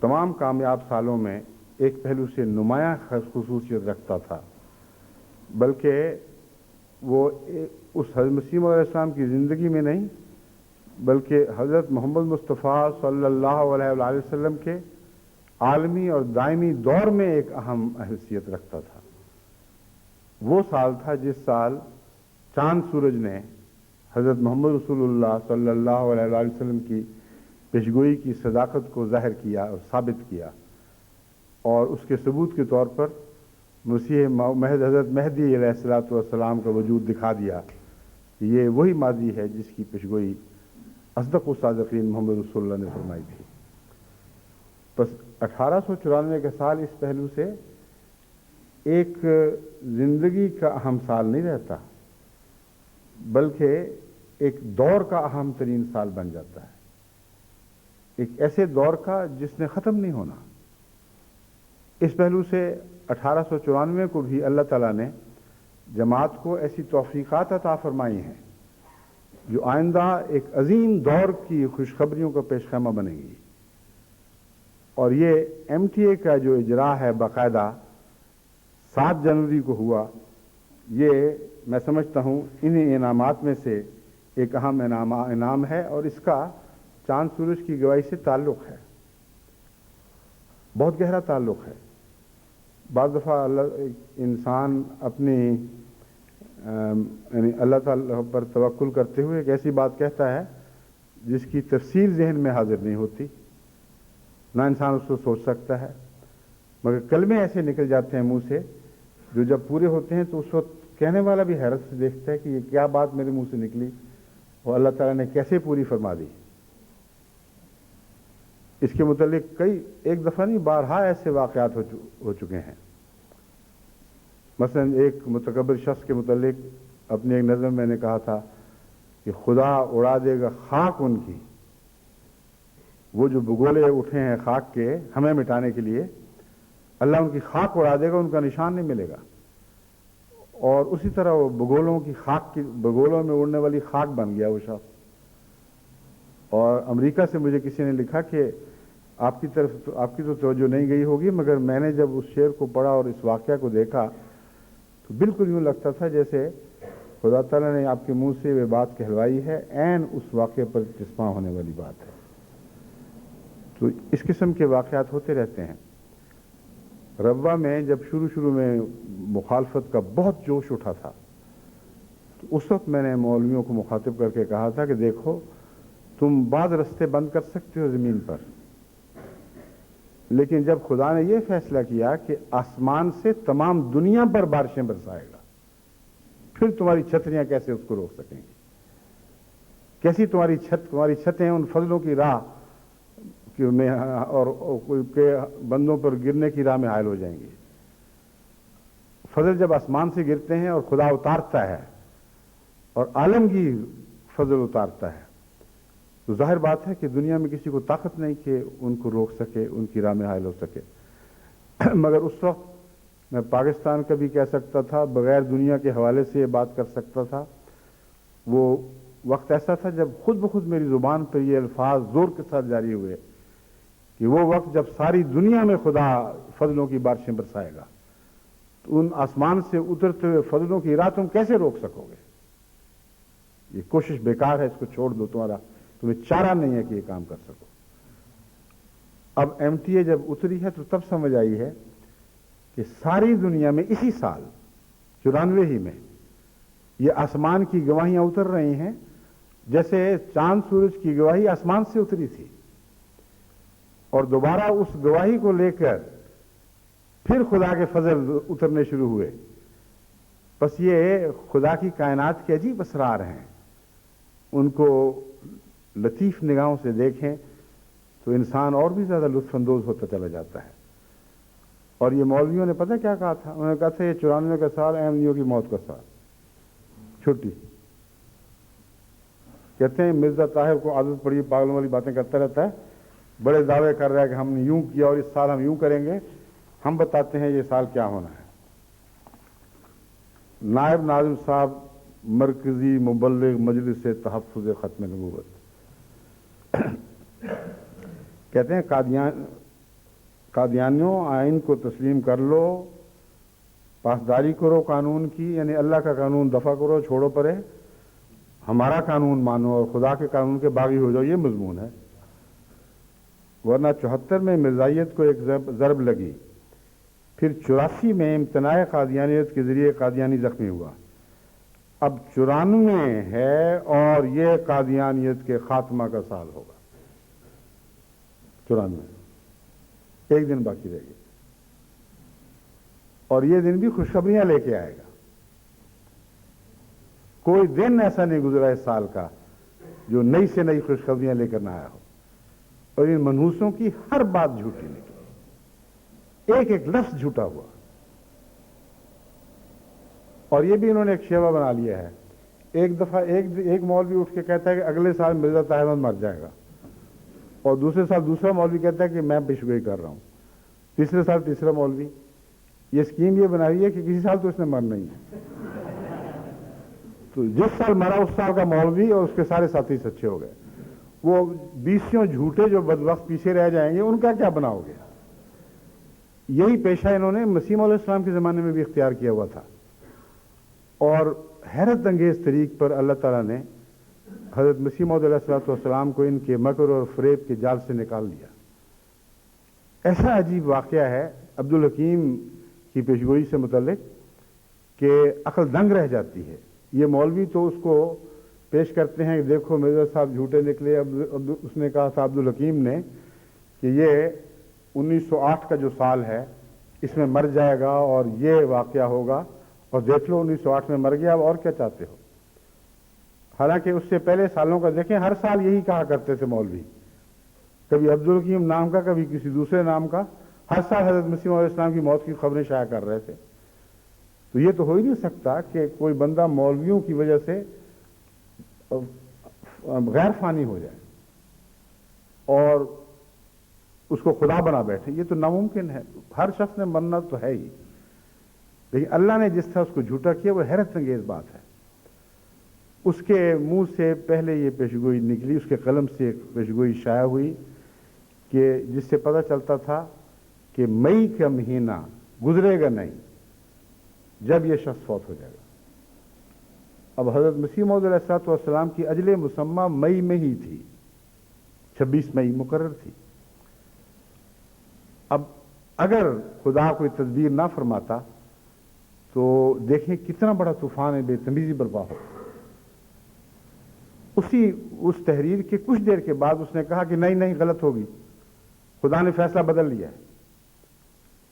تمام کامیاب سالوں میں ایک پہلو سے نمایاں خصوصیت رکھتا تھا، بلکہ وہ اس حضرت مسیح موعود علیہ السلام کی زندگی میں نہیں بلکہ حضرت محمد مصطفیٰ صلی اللہ علیہ وآلہ وسلم کے عالمی اور دائمی دور میں ایک اہم حیثیت رکھتا تھا. وہ سال تھا جس سال چاند سورج نے حضرت محمد رسول اللہ صلی اللہ علیہ وآلہ وسلم کی پیشگوئی کی صداقت کو ظاہر کیا اور ثابت کیا، اور اس کے ثبوت کے طور پر مسیح حضرت مہدی علیہ الصلوۃ والسلام کا وجود دکھا دیا کہ یہ وہی ماضی ہے جس کی پیشگوئی اصدق الصادقین محمد رسول اللہ نے فرمائی تھی. بس 1894 کا سال اس پہلو سے ایک زندگی کا اہم سال نہیں رہتا بلکہ ایک دور کا اہم ترین سال بن جاتا ہے، ایک ایسے دور کا جس نے ختم نہیں ہونا. اس پہلو سے 1894 کو بھی اللہ تعالیٰ نے جماعت کو ایسی توفیقات عطا فرمائی ہیں جو آئندہ ایک عظیم دور کی خوشخبریوں کا پیش خیمہ بنے گی. اور یہ MTA کا جو اجرا ہے باقاعدہ 7 جنوری کو ہوا، یہ میں سمجھتا ہوں انہی انعامات میں سے ایک اہم انعام ہے، اور اس کا چاند سورج کی گواہی سے تعلق ہے، بہت گہرا تعلق ہے. بعض دفعہ انسان اپنی یعنی اللہ تعالیٰ پر توکل کرتے ہوئے ایک ایسی بات کہتا ہے جس کی تفصیل ذہن میں حاضر نہیں ہوتی، نہ انسان اس کو سوچ سکتا ہے، مگر کلمے ایسے نکل جاتے ہیں منہ سے جو جب پورے ہوتے ہیں تو اس وقت کہنے والا بھی حیرت سے دیکھتا ہے کہ یہ کیا بات میرے منہ سے نکلی اور اللہ تعالیٰ نے کیسے پوری فرما دی. اس کے متعلق ایک دفعہ نہیں بارہا ایسے واقعات ہو چکے ہیں. مثلا ایک متکبر شخص کے متعلق اپنی ایک نظم میں نے کہا تھا کہ خدا اڑا دے گا خاک ان کی، وہ جو بگولے اٹھے ہیں خاک کے ہمیں مٹانے کے لیے، اللہ ان کی خاک اڑا دے گا، ان کا نشان نہیں ملے گا. اور اسی طرح وہ بگولوں میں اڑنے والی خاک بن گیا وہ شخص. اور امریکہ سے مجھے کسی نے لکھا کہ آپ کی تو توجہ نہیں گئی ہوگی، مگر میں نے جب اس شعر کو پڑھا اور اس واقعہ کو دیکھا تو بالکل یوں لگتا تھا جیسے خدا تعالیٰ نے آپ کے منہ سے وہ بات کہلوائی ہے، عین اس واقعے پر چسپاں ہونے والی بات ہے. تو اس قسم کے واقعات ہوتے رہتے ہیں. ربوہ میں جب شروع میں مخالفت کا بہت جوش اٹھا تھا تو اس وقت میں نے مولویوں کو مخاطب کر کے کہا تھا کہ دیکھو تم بعض رستے بند کر سکتے ہو زمین پر، لیکن جب خدا نے یہ فیصلہ کیا کہ آسمان سے تمام دنیا پر بارشیں برسائے گا، پھر تمہاری چھتریاں کیسے اس کو روک سکیں گی؟ کیسی تمہاری چھتیں ان فضلوں کی راہ میں اور کے بندوں پر گرنے کی راہ میں حائل ہو جائیں گی. فضل جب آسمان سے گرتے ہیں اور خدا اتارتا ہے اور عالمگیر فضل اتارتا ہے تو ظاہر بات ہے کہ دنیا میں کسی کو طاقت نہیں کہ ان کو روک سکے، ان کی راہ میں حائل ہو سکے. مگر اس وقت میں پاکستان کا بھی کہہ سکتا تھا، بغیر دنیا کے حوالے سے یہ بات کر سکتا تھا. وہ وقت ایسا تھا جب خود بخود میری زبان پر یہ الفاظ زور کے ساتھ جاری ہوئے کہ وہ وقت جب ساری دنیا میں خدا فضلوں کی بارشیں برسائے گا تو ان آسمان سے اترتے ہوئے فضلوں کی راہ تم کیسے روک سکو گے؟ یہ کوشش بیکار ہے، اس کو چھوڑ دو، تمہیں چارہ نہیں ہے کہ یہ کام کر سکو. اب MTA جب اتری ہے تو تب سمجھ آئی ہے کہ ساری دنیا میں اسی سال 94 ہی میں یہ آسمان کی گواہیاں اتر رہی ہیں جیسے چاند سورج کی گواہی آسمان سے اتری تھی، اور دوبارہ اس گواہی کو لے کر پھر خدا کے فضل اترنے شروع ہوئے. بس یہ خدا کی کائنات کے عجیب اسرار ہیں، ان کو لطیف نگاہوں سے دیکھیں تو انسان اور بھی زیادہ لطف اندوز ہوتا چلا جاتا ہے. اور یہ مولویوں نے پتہ کیا کہا تھا؟ انہوں نے کہا تھا یہ 94 کا سال احمدیوں کی موت کا سال. چھٹی کہتے ہیں مرزا طاہر کو عادت پڑی پاگلوں والی باتیں کرتا رہتا ہے، بڑے دعوے کر رہا ہے کہ ہم نے یوں کیا اور اس سال ہم یوں کریں گے. ہم بتاتے ہیں یہ سال کیا ہونا ہے. نائب ناظم صاحب مرکزی مبلغ مجلس سے تحفظ ختم نبوت کہتے ہیں قادیانیوں آئین کو تسلیم کر لو، پاسداری کرو قانون کی، یعنی اللہ کا قانون دفع کرو، چھوڑو پرے، ہمارا قانون مانو اور خدا کے قانون کے باغی ہو جاؤ. یہ مضمون ہے. ورنہ 74 میں مرزائیت کو ایک ضرب لگی، پھر 84 میں امتناع قادیانیت کے ذریعے قادیانی زخمی ہوا. اب 94 ہے اور یہ قادیانیت کے خاتمہ کا سال ہوگا. 94 ایک دن باقی رہ گیا اور یہ دن بھی خوشخبریاں لے کے آئے گا. کوئی دن ایسا نہیں گزرا اس سال کا جو نئی سے نئی خوشخبریاں لے کر نہ آیا ہو. اور ان منحوسوں کی ہر بات جھوٹی نکلی، ایک ایک لفظ جھوٹا ہوا. اور یہ بھی انہوں نے ایک شیوا بنا لیا ہے. ایک دفعہ ایک مولوی اٹھ کے کہتا ہے کہ اگلے سال مرزا طاہر احمد مر جائے گا، اور دوسرے سال دوسرا مولوی کہتا ہے کہ میں پیشگوئی کر رہا ہوں. تیسرے سال تیسرا مولوی. یہ اسکیم یہ بنائی ہے کہ کسی سال تو اس نے مرنا ہی ہے. تو جس سال مرا اس سال کا مولوی اور اس کے سارے ساتھی سچے ہو گئے. وہ 20 جھوٹے جو بدبخت پیچھے رہ جائیں گے ان کا کیا بناؤ گے؟ یہی پیشہ انہوں نے مسیح علیہ السلام کے زمانے میں بھی اختیار کیا ہوا تھا. اور حیرت انگیز طریق پر اللہ تعالیٰ نے حضرت مسیح موعود علیہ السلام کو ان کے مکر اور فریب کے جال سے نکال دیا. ایسا عجیب واقعہ ہے عبدالحکیم کی پیشگوئی سے متعلق کہ عقل دنگ رہ جاتی ہے. یہ مولوی تو اس کو پیش کرتے ہیں کہ دیکھو مرزا صاحب جھوٹے نکلے. اس نے کہا تھا عبدالحکیم نے کہ یہ 1908 کا جو سال ہے اس میں مر جائے گا اور یہ واقعہ ہوگا، اور دیکھ لو 1908 میں مر گیا. اب اور کیا چاہتے ہو؟ حالانکہ اس سے پہلے سالوں کا دیکھیں، ہر سال یہی کہا کرتے تھے مولوی، کبھی عبدالحکیم نام کا کبھی کسی دوسرے نام کا. ہر سال حضرت مسیح علیہ السلام کی موت کی خبریں شائع کر رہے تھے. تو یہ تو ہو ہی نہیں سکتا کہ کوئی بندہ مولویوں کی وجہ سے غیر فانی ہو جائے اور اس کو خدا بنا بیٹھے. یہ تو ناممکن ہے. ہر شخص نے مرنا تو ہے ہی، لیکن اللہ نے جس طرح اس کو جھوٹا کیا وہ حیرت انگیز بات ہے. اس کے منہ سے پہلے یہ پیشگوئی نکلی، اس کے قلم سے ایک پیشگوئی شائع ہوئی کہ جس سے پتہ چلتا تھا کہ مئی کا مہینہ گزرے گا نہیں جب یہ شخص فوت ہو جائے گا. اب حضرت مسیح موعود علیہ السلام کی اجل مسمى مئی میں ہی تھی، 26 مئی مقرر تھی. اب اگر خدا کوئی تدبیر نہ فرماتا تو دیکھیں کتنا بڑا طوفان بے تمیزی برپا ہو. اس تحریر کے کچھ دیر کے بعد اس نے کہا کہ نہیں غلط ہوگی، خدا نے فیصلہ بدل لیا ہے.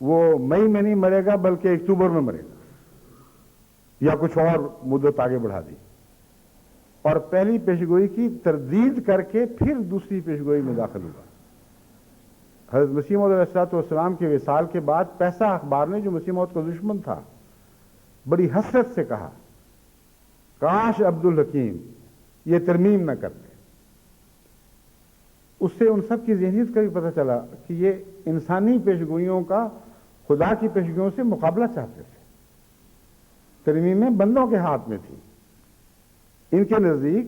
وہ مئی میں نہیں مرے گا بلکہ اکتوبر میں مرے گا، یا کچھ اور مدت آگے بڑھا دی. اور پہلی پیشگوئی کی تردید کر کے پھر دوسری پیشگوئی میں داخل ہوا. حضرت مسیح موعود علیہ السلام کے وصال کے بعد پیسہ اخبار نے جو مسیح موعود کا دشمن تھا بڑی حسرت سے کہا کاش عبدالحکیم یہ ترمیم نہ کرتے. اس سے ان سب کی ذہنیت کا بھی پتہ چلا کہ یہ انسانی پیشگوئیوں کا خدا کی پیشگوئیوں سے مقابلہ چاہتے تھے. ترمیمیں بندوں کے ہاتھ میں تھی. ان کے نزدیک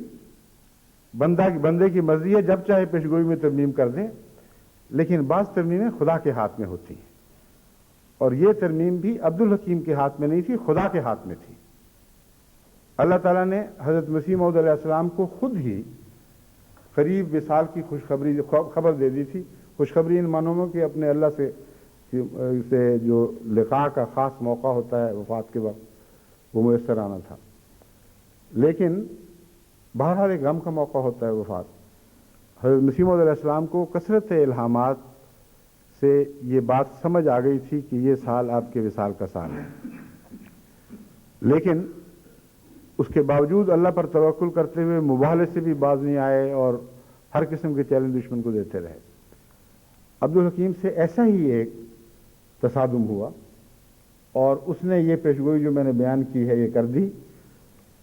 بندے کی مرضی ہے جب چاہے پیشگوئی میں ترمیم کر دیں، لیکن بعض ترمیمیں خدا کے ہاتھ میں ہوتی ہیں. اور یہ ترمیم بھی عبدالحکیم کے ہاتھ میں نہیں تھی، خدا کے ہاتھ میں تھی. اللہ تعالیٰ نے حضرت مسیح موعود علیہ السلام کو خود ہی قریب وصال کی خوشخبری خبر دے دی تھی. خوشخبری ان معنوں میں کہ اپنے اللہ سے جو لقاء کا خاص موقع ہوتا ہے وفات کے وقت وہ میسر آنا تھا. لیکن بہرحال ایک غم کا موقع ہوتا ہے وفات. حضرت مسیح موعود علیہ السلام کو کثرت الہامات سے یہ بات سمجھ آ گئی تھی کہ یہ سال آپ کے وصال کا سال ہے، لیکن اس کے باوجود اللہ پر توکل کرتے ہوئے مباہلے سے بھی باز نہیں آئے اور ہر قسم کے چیلنج دشمن کو دیتے رہے۔ عبدالحکیم سے ایسا ہی ایک تصادم ہوا اور اس نے یہ پیشگوئی جو میں نے بیان کی ہے یہ کر دی،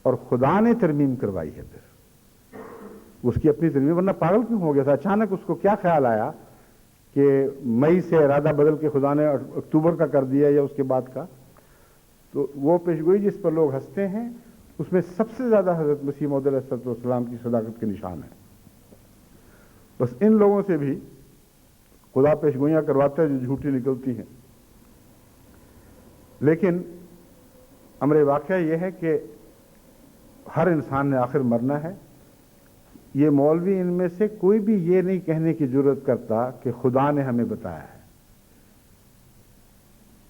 اور خدا نے ترمیم کروائی ہے پھر اس کی اپنی ترمیم، ورنہ پاگل کیوں ہو گیا تھا؟ اچانک اس کو کیا خیال آیا کہ مئی سے ارادہ بدل کے خدا نے اکتوبر کا کر دیا یا اس کے بعد کا؟ تو وہ پیشگوئی جس پر لوگ ہنستے ہیں اس میں سب سے زیادہ حضرت مسیح موعود علیہ السلام کی صداقت کے نشان ہے۔ بس ان لوگوں سے بھی خدا پیشگوئیاں کرواتا ہے جو جھوٹی نکلتی ہیں، لیکن امر واقعہ یہ ہے کہ ہر انسان نے آخر مرنا ہے۔ یہ مولوی ان میں سے کوئی بھی یہ نہیں کہنے کی جرت کرتا کہ خدا نے ہمیں بتایا ہے،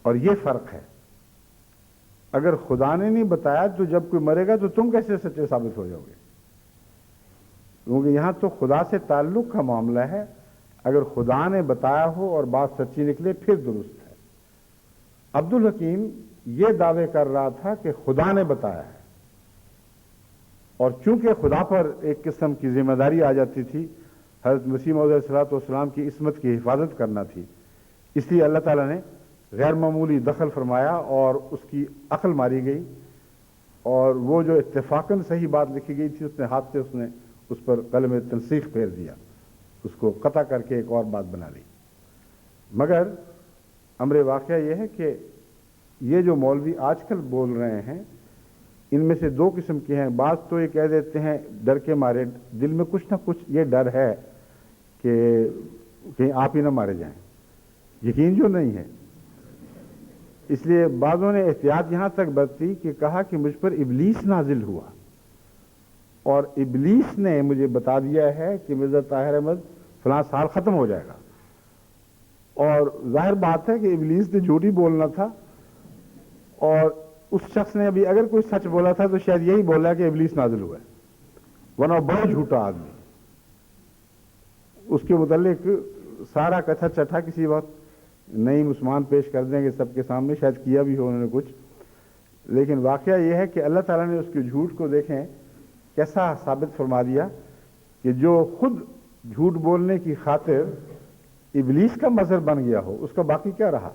اور یہ فرق ہے۔ اگر خدا نے نہیں بتایا تو جب کوئی مرے گا تو تم کیسے سچے ثابت ہو جاؤ گے؟ کیونکہ یہاں تو خدا سے تعلق کا معاملہ ہے، اگر خدا نے بتایا ہو اور بات سچی نکلے پھر درست ہے۔ عبدالحکیم یہ دعوے کر رہا تھا کہ خدا نے بتایا ہے، اور چونکہ خدا پر ایک قسم کی ذمہ داری آ جاتی تھی، حضرت مسیح موعود علیہ السلام کی عصمت کی حفاظت کرنا تھی، اس لیے اللہ تعالیٰ نے غیر معمولی دخل فرمایا اور اس کی عقل ماری گئی، اور وہ جو اتفاقاً صحیح بات لکھی گئی تھی اس نے ہاتھ سے اس پر قلم تنسیخ پھیر دیا، اس کو قطع کر کے ایک اور بات بنا لی۔ مگر امر واقعہ یہ ہے کہ یہ جو مولوی آج کل بول رہے ہیں ان میں سے دو قسم کے ہیں۔ بعض تو یہ کہہ دیتے ہیں ڈر کے مارے، دل میں کچھ نہ کچھ یہ ڈر ہے کہ کہیں آپ ہی نہ مارے جائیں، یقین جو نہیں ہے، اس لیے بعضوں نے احتیاط یہاں تک برتی کہ کہا کہ مجھ پر ابلیس نازل ہوا، اور ابلیس نے مجھے بتا دیا ہے کہ مرزا طاہر احمد فلاں سال ختم ہو جائے گا، اور ظاہر بات ہے کہ ابلیس نے جھوٹ ہی بولنا تھا، اور اس شخص نے ابھی اگر کوئی سچ بولا تھا تو شاید یہی بولا کہ ابلیس نازل ہوا ہے، ورنہ بڑا جھوٹا آدمی، اس کے متعلق سارا کتھا چٹھا کسی وقت نئی مسلمان پیش کر دیں گے سب کے سامنے، شاید کیا بھی ہو انہوں نے کچھ، لیکن واقعہ یہ ہے کہ اللہ تعالیٰ نے اس کے جھوٹ کو دیکھیں کیسا ثابت فرما دیا کہ جو خود جھوٹ بولنے کی خاطر ابلیس کا مظہر بن گیا ہو اس کا باقی کیا رہا۔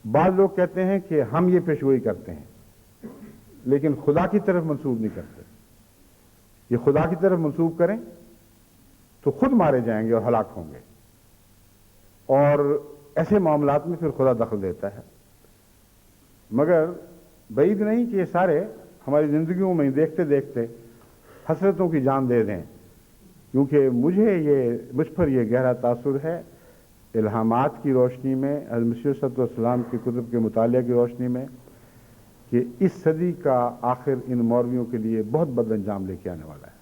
بعض لوگ کہتے ہیں کہ ہم یہ پیشگوئی کرتے ہیں لیکن خدا کی طرف منسوب نہیں کرتے، یہ خدا کی طرف منسوب کریں تو خود مارے جائیں گے اور ہلاک ہوں گے، اور ایسے معاملات میں پھر خدا دخل دیتا ہے۔ مگر بعید نہیں کہ یہ سارے ہماری زندگیوں میں دیکھتے دیکھتے حسرتوں کی جان دے دیں، کیونکہ مجھ پر یہ گہرا تاثر ہے الہامات کی روشنی میں، حضرت مسیح صلی اللہ علیہ وسلم کی کتب کے مطالعہ کی روشنی میں، کہ اس صدی کا آخر ان مولویوں کے لیے بہت بد انجام لے کے آنے والا ہے،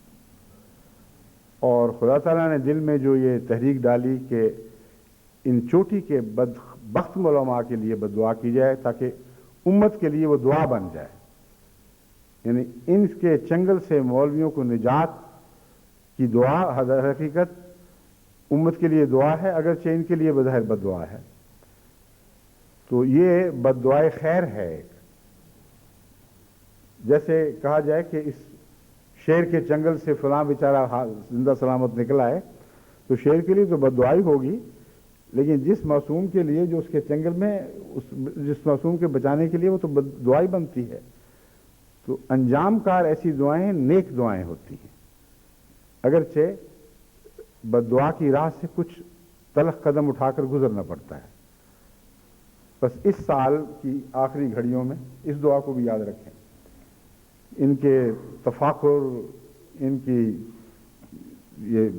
اور خدا تعالیٰ نے دل میں جو یہ تحریک ڈالی کہ ان چوٹی کے بدبخت علماء کے لیے بد دعا کی جائے تاکہ امت کے لیے وہ دعا بن جائے، یعنی ان کے چنگل سے مولویوں کو نجات کی دعا حقیقت امت کے لیے دعا ہے، اگرچہ ان کے لیے بظاہر بد دعا ہے، تو یہ بد دعائے خیر ہے۔ ایک جیسے کہا جائے کہ اس شیر کے چنگل سے فلاں بیچارہ زندہ سلامت نکلا ہے تو شیر کے لیے تو بد دعائی ہوگی، لیکن جس معصوم کے لیے جو اس کے چنگل میں جس معصوم کے بچانے کے لیے وہ تو بد دعائی بنتی ہے۔ تو انجام کار ایسی دعائیں نیک دعائیں ہوتی ہیں، اگرچہ بد دعا کی راہ سے کچھ تلخ قدم اٹھا کر گزرنا پڑتا ہے۔ بس اس سال کی آخری گھڑیوں میں اس دعا کو بھی یاد رکھیں، ان کے تفاخر، ان کی یہ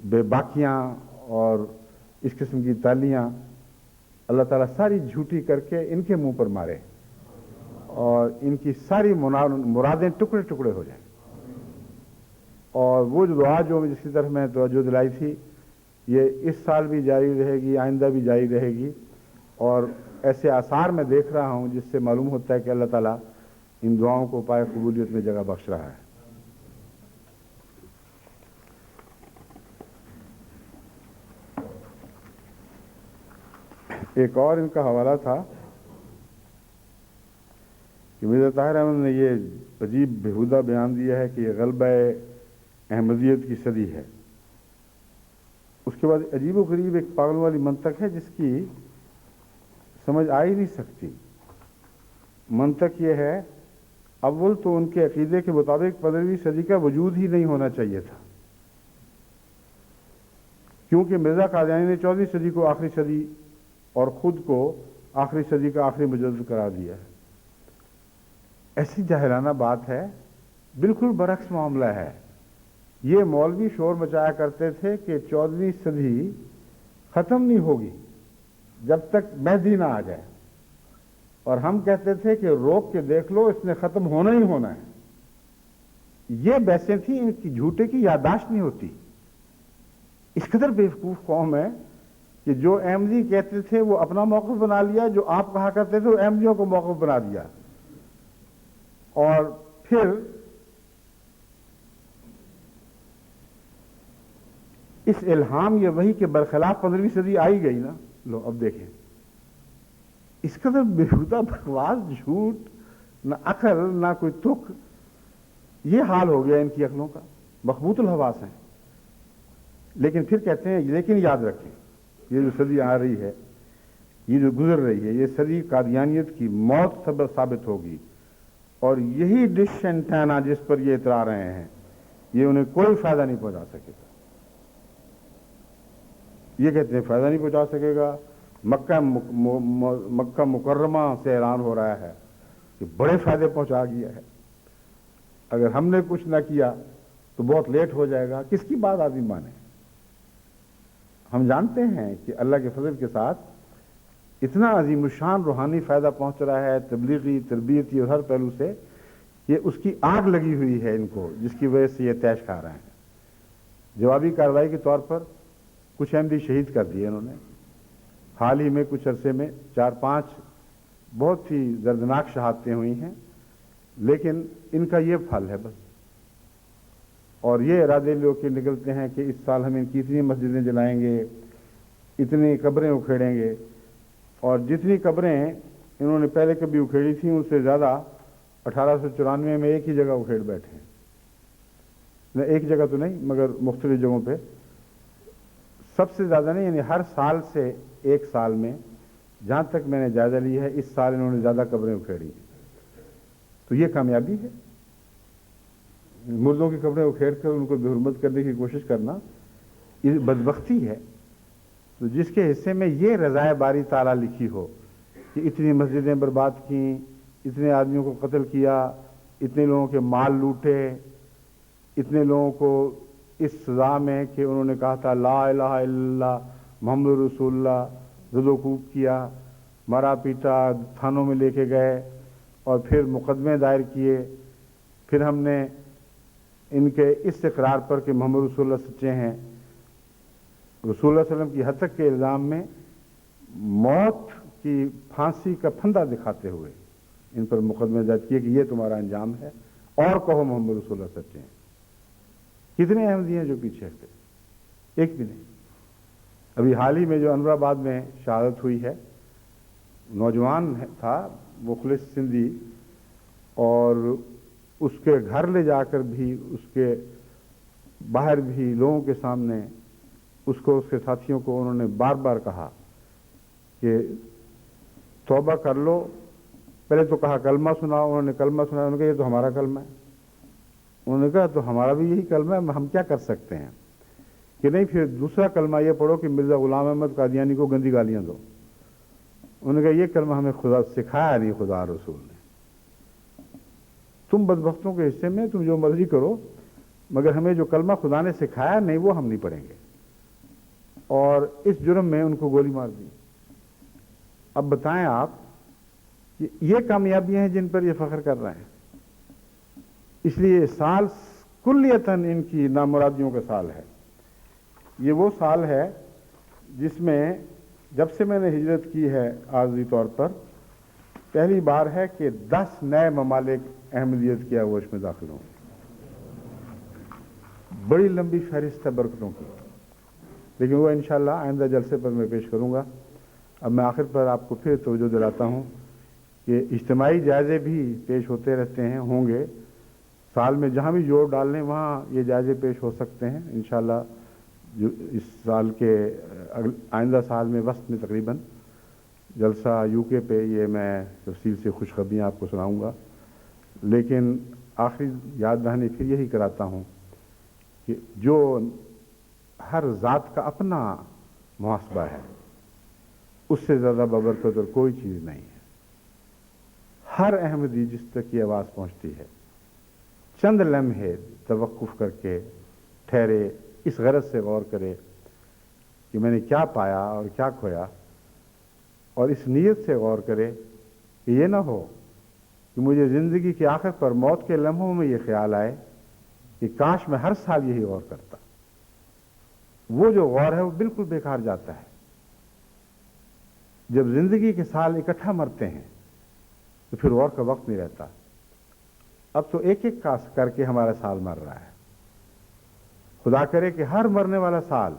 بے باکیاں اور اس قسم کی تالیاں اللہ تعالیٰ ساری جھوٹی کر کے ان کے منہ پر مارے اور ان کی ساری مرادیں ٹکڑے ٹکڑے ہو جائیں۔ اور وہ دعا جو جس کی طرف میں توجہ دلائی تھی یہ اس سال بھی جاری رہے گی، آئندہ بھی جاری رہے گی، اور ایسے آثار میں دیکھ رہا ہوں جس سے معلوم ہوتا ہے کہ اللہ تعالیٰ ان دعاؤں کو پائے قبولیت میں جگہ بخش رہا ہے۔ ایک اور ان کا حوالہ تھا کہ مرزا طاہر احمد نے یہ عجیب بےہودہ بیان دیا ہے کہ یہ غلبہ احمدیت کی صدی ہے. اس کے بعد عجیب و غریب ایک پاگل والی منطق ہے جس کی سمجھ آ ہی نہیں سکتی. منطق یہ ہے، اول تو ان کے عقیدے کے مطابق 15ویں صدی کا وجود ہی نہیں ہونا چاہیے تھا، کیونکہ مرزا قادیانی نے 14ویں صدی کو آخری صدی اور خود کو آخری صدی کا آخری مجدد قرار دیا ہے. ایسی جاہلانہ بات ہے، بالکل برعکس معاملہ ہے. یہ مولوی شور مچایا کرتے تھے کہ 14ویں صدی ختم نہیں ہوگی جب تک مہدی نہ آ جائے، اور ہم کہتے تھے کہ روک کے دیکھ لو، اس نے ختم ہونا ہی ہونا ہے. یہ بحثیں تھیں، ان کی جھوٹے کی یادداشت نہیں ہوتی. اس قدر بیوقوف قوم ہے کہ جو احمدی کہتے تھے وہ اپنا موقف بنا لیا، جو آپ کہا کرتے تھے وہ احمدیوں کو موقف بنا دیا، اور پھر اس الہام یہ وہی کے برخلاف 15ویں صدی آئی گئی نا. لو اب دیکھیں، اس قدر بےہودہ بکواس، جھوٹ، نہ عقل نہ کوئی تک. یہ حال ہو گیا ان کی عقلوں کا، مخبوط الحواس ہیں. لیکن پھر کہتے ہیں لیکن یاد رکھیں یہ جو صدی آ رہی ہے، یہ جو گزر رہی ہے، یہ صدی قادیانیت کی موت سبب ثابت ہوگی، اور یہی ڈش اینٹینا جس پر یہ اترا رہے ہیں یہ انہیں کوئی فائدہ نہیں پہنچا سکے گا. یہ کہتے ہیں فائدہ نہیں پہنچا سکے گا. مکہ مکرمہ سے اعلان ہو رہا ہے کہ بڑے فائدے پہنچا گیا ہے، اگر ہم نے کچھ نہ کیا تو بہت لیٹ ہو جائے گا. کس کی بات آدمی مانے؟ ہم جانتے ہیں کہ اللہ کے فضل کے ساتھ اتنا عظیم الشان روحانی فائدہ پہنچ رہا ہے، تبلیغی، تربیتی اور ہر پہلو سے، یہ اس کی آگ لگی ہوئی ہے ان کو، جس کی وجہ سے یہ تیش کھا رہے ہیں. جوابی کارروائی کے طور پر کچھ احمدی شہید کر دیے انہوں نے. حال ہی میں کچھ عرصے میں 4-5 بہت ہی دردناک شہادتیں ہوئی ہیں، لیکن ان کا یہ پھل ہے بس. اور یہ ارادے لوگ کے نکلتے ہیں کہ اس سال ہم ان کی اتنی مسجدیں جلائیں گے، اتنی قبریں اکھیڑیں گے، اور جتنی قبریں انہوں نے پہلے کبھی اکھیڑی تھیں ان سے زیادہ 1894 میں ایک ہی جگہ اکھیڑ بیٹھے ہیں. ایک جگہ تو نہیں مگر مختلف جگہوں پہ، سب سے زیادہ نہیں، یعنی ہر سال سے ایک سال میں، جہاں تک میں نے جائزہ لی ہے، اس سال انہوں نے زیادہ قبریں اکھیڑی ہیں. تو یہ کامیابی ہے. مردوں کی قبریں اکھیڑ کر ان کو بے حرمت کرنے کی کوشش کرنا یہ بدبختی ہے. تو جس کے حصے میں یہ رضائے باری تعالیٰ لکھی ہو کہ اتنی مسجدیں برباد کیں، اتنے آدمیوں کو قتل کیا، اتنے لوگوں کے مال لوٹے، اتنے لوگوں کو اس سزا میں کہ انہوں نے کہا تھا لا الہ الا اللہ محمد رسول اللہ، زد و کوب کیا، مارا پیٹا، تھانوں میں لے کے گئے اور پھر مقدمے دائر کیے. پھر ہم نے ان کے اس اقرار پر کہ محمد رسول اللہ سچے ہیں، رسول اللہ صلی اللہ علیہ وسلم کی حد تک کے الزام میں موت کی پھانسی کا پھندا دکھاتے ہوئے ان پر مقدمے درج کیے کہ یہ تمہارا انجام ہے، اور کہو محمد رسول اللہ سچے ہیں. کتنے احمدی ہیں جو پیچھے ہٹے؟ ایک بھی نہیں. ابھی حال ہی میں جو انور آباد میں شہادت ہوئی ہے، نوجوان تھا مخلص سندھی، اور اس کے گھر لے جا کر بھی، اس کے باہر بھی لوگوں کے سامنے اس کو، اس کے ساتھیوں کو انہوں نے بار بار کہا کہ توبہ کر لو. پہلے تو کہا کلمہ سناؤ، انہوں نے کلمہ سنا، انہوں نے کہا یہ تو ہمارا کلمہ ہے. انہوں نے کہا تو ہمارا بھی یہی کلمہ ہے، ہم کیا کر سکتے ہیں؟ کہ نہیں پھر دوسرا کلمہ یہ پڑھو کہ مرزا غلام احمد قادیانی کو گندی گالیاں دو. انہوں نے کہا یہ کلمہ ہمیں خدا سکھایا نہیں، خدا رسول نے. تم بدبختوں کے حصے میں تم جو مرضی کرو، مگر ہمیں جو کلمہ خدا نے سکھایا نہیں وہ ہم نہیں پڑھیں گے. اور اس جرم میں ان کو گولی مار دی. اب بتائیں آپ، یہ کامیابیاں ہیں جن پر یہ فخر کر رہے ہیں. اس لیے سال کلیتاً ان کی نامرادیوں کا سال ہے. یہ وہ سال ہے جس میں جب سے میں نے ہجرت کی ہے عارضی طور پر، پہلی بار ہے کہ 10 نئے ممالک احمدیت کی آغوش میں داخل ہوں. بڑی لمبی فہرست ہے برکتوں کی، لیکن وہ انشاءاللہ آئندہ جلسے پر میں پیش کروں گا. اب میں آخر پر آپ کو پھر توجہ دلاتا ہوں کہ اجتماعی جائزے بھی پیش ہوتے رہتے ہیں، ہوں گے، سال میں جہاں بھی جوڑ ڈال لیں وہاں یہ جائزے پیش ہو سکتے ہیں انشاءاللہ۔ جو اس سال کے آئندہ سال میں وسط میں تقریباً جلسہ یو کے پہ یہ میں تفصیل سے خوشخبریاں آپ کو سناؤں گا، لیکن آخری یاد دہانی پھر یہی کراتا ہوں کہ جو ہر ذات کا اپنا محاسبہ ہے، اس سے زیادہ ببرکت اور کوئی چیز نہیں ہے۔ ہر احمدی جس تک یہ آواز پہنچتی ہے چند لمحے توقف کر کے ٹھہرے، اس غرض سے غور کرے کہ میں نے کیا پایا اور کیا کھویا، اور اس نیت سے غور کرے کہ یہ نہ ہو کہ مجھے زندگی کے آخر پر موت کے لمحوں میں یہ خیال آئے کہ کاش میں ہر سال یہی غور کرتا۔ وہ جو غور ہے وہ بالکل بیکار جاتا ہے۔ جب زندگی کے سال اکٹھا مرتے ہیں تو پھر غور کا وقت نہیں رہتا۔ اب تو ایک ایک کاس کر کے ہمارا سال مر رہا ہے۔ خدا کرے کہ ہر مرنے والا سال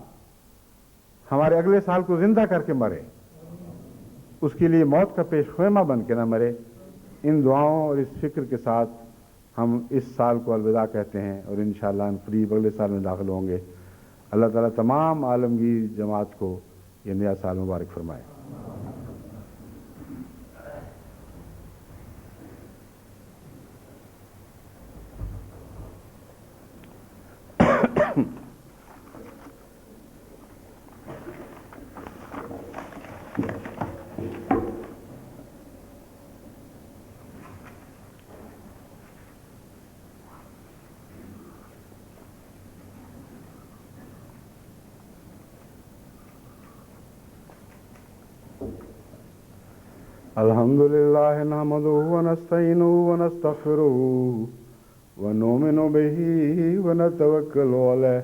ہمارے اگلے سال کو زندہ کر کے مرے، اس کے لیے موت کا پیش خیمہ بن کے نہ مرے۔ ان دعاؤں اور اس فکر کے ساتھ ہم اس سال کو الوداع کہتے ہیں، اور انشاءاللہ ہم قریب اگلے سال میں داخل ہوں گے۔ اللہ تعالیٰ تمام عالمگیر جماعت کو یہ نیا سال مبارک فرمائے۔ الحمد لله نحمده ونستعينه ونستغفره ونؤمن به ونتوكل عليه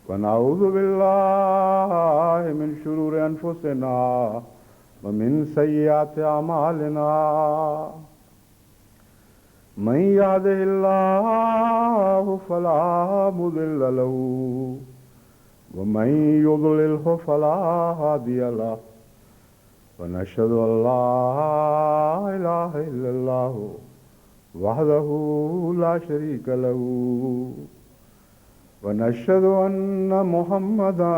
ونعوذ بالله من شرور أنفسنا ومن سيئات أعمالنا من يهده الله فلا مضل له ومن يضلله فلا هادي له ونشهد أن لا إله إلا الله وحده لا شريك له ونشهد أن محمدا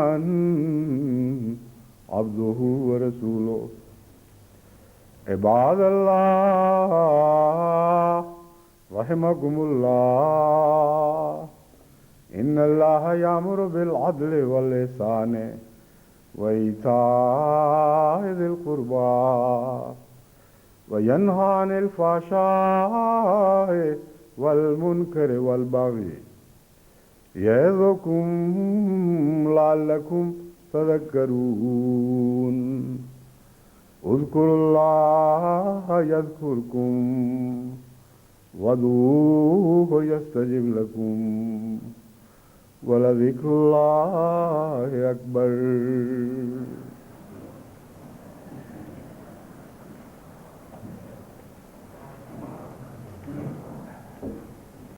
عبده ورسوله عباد الله رحمكم الله إن الله يأمر بالعدل والإحسان وإيتاء ذي القربى وينهى عن الفحشاء والمنكر والبغي يعظكم لعلكم تذكرون اذكروا الله يذكركم وادعوه يستجب لكم ولذكر الله أكبر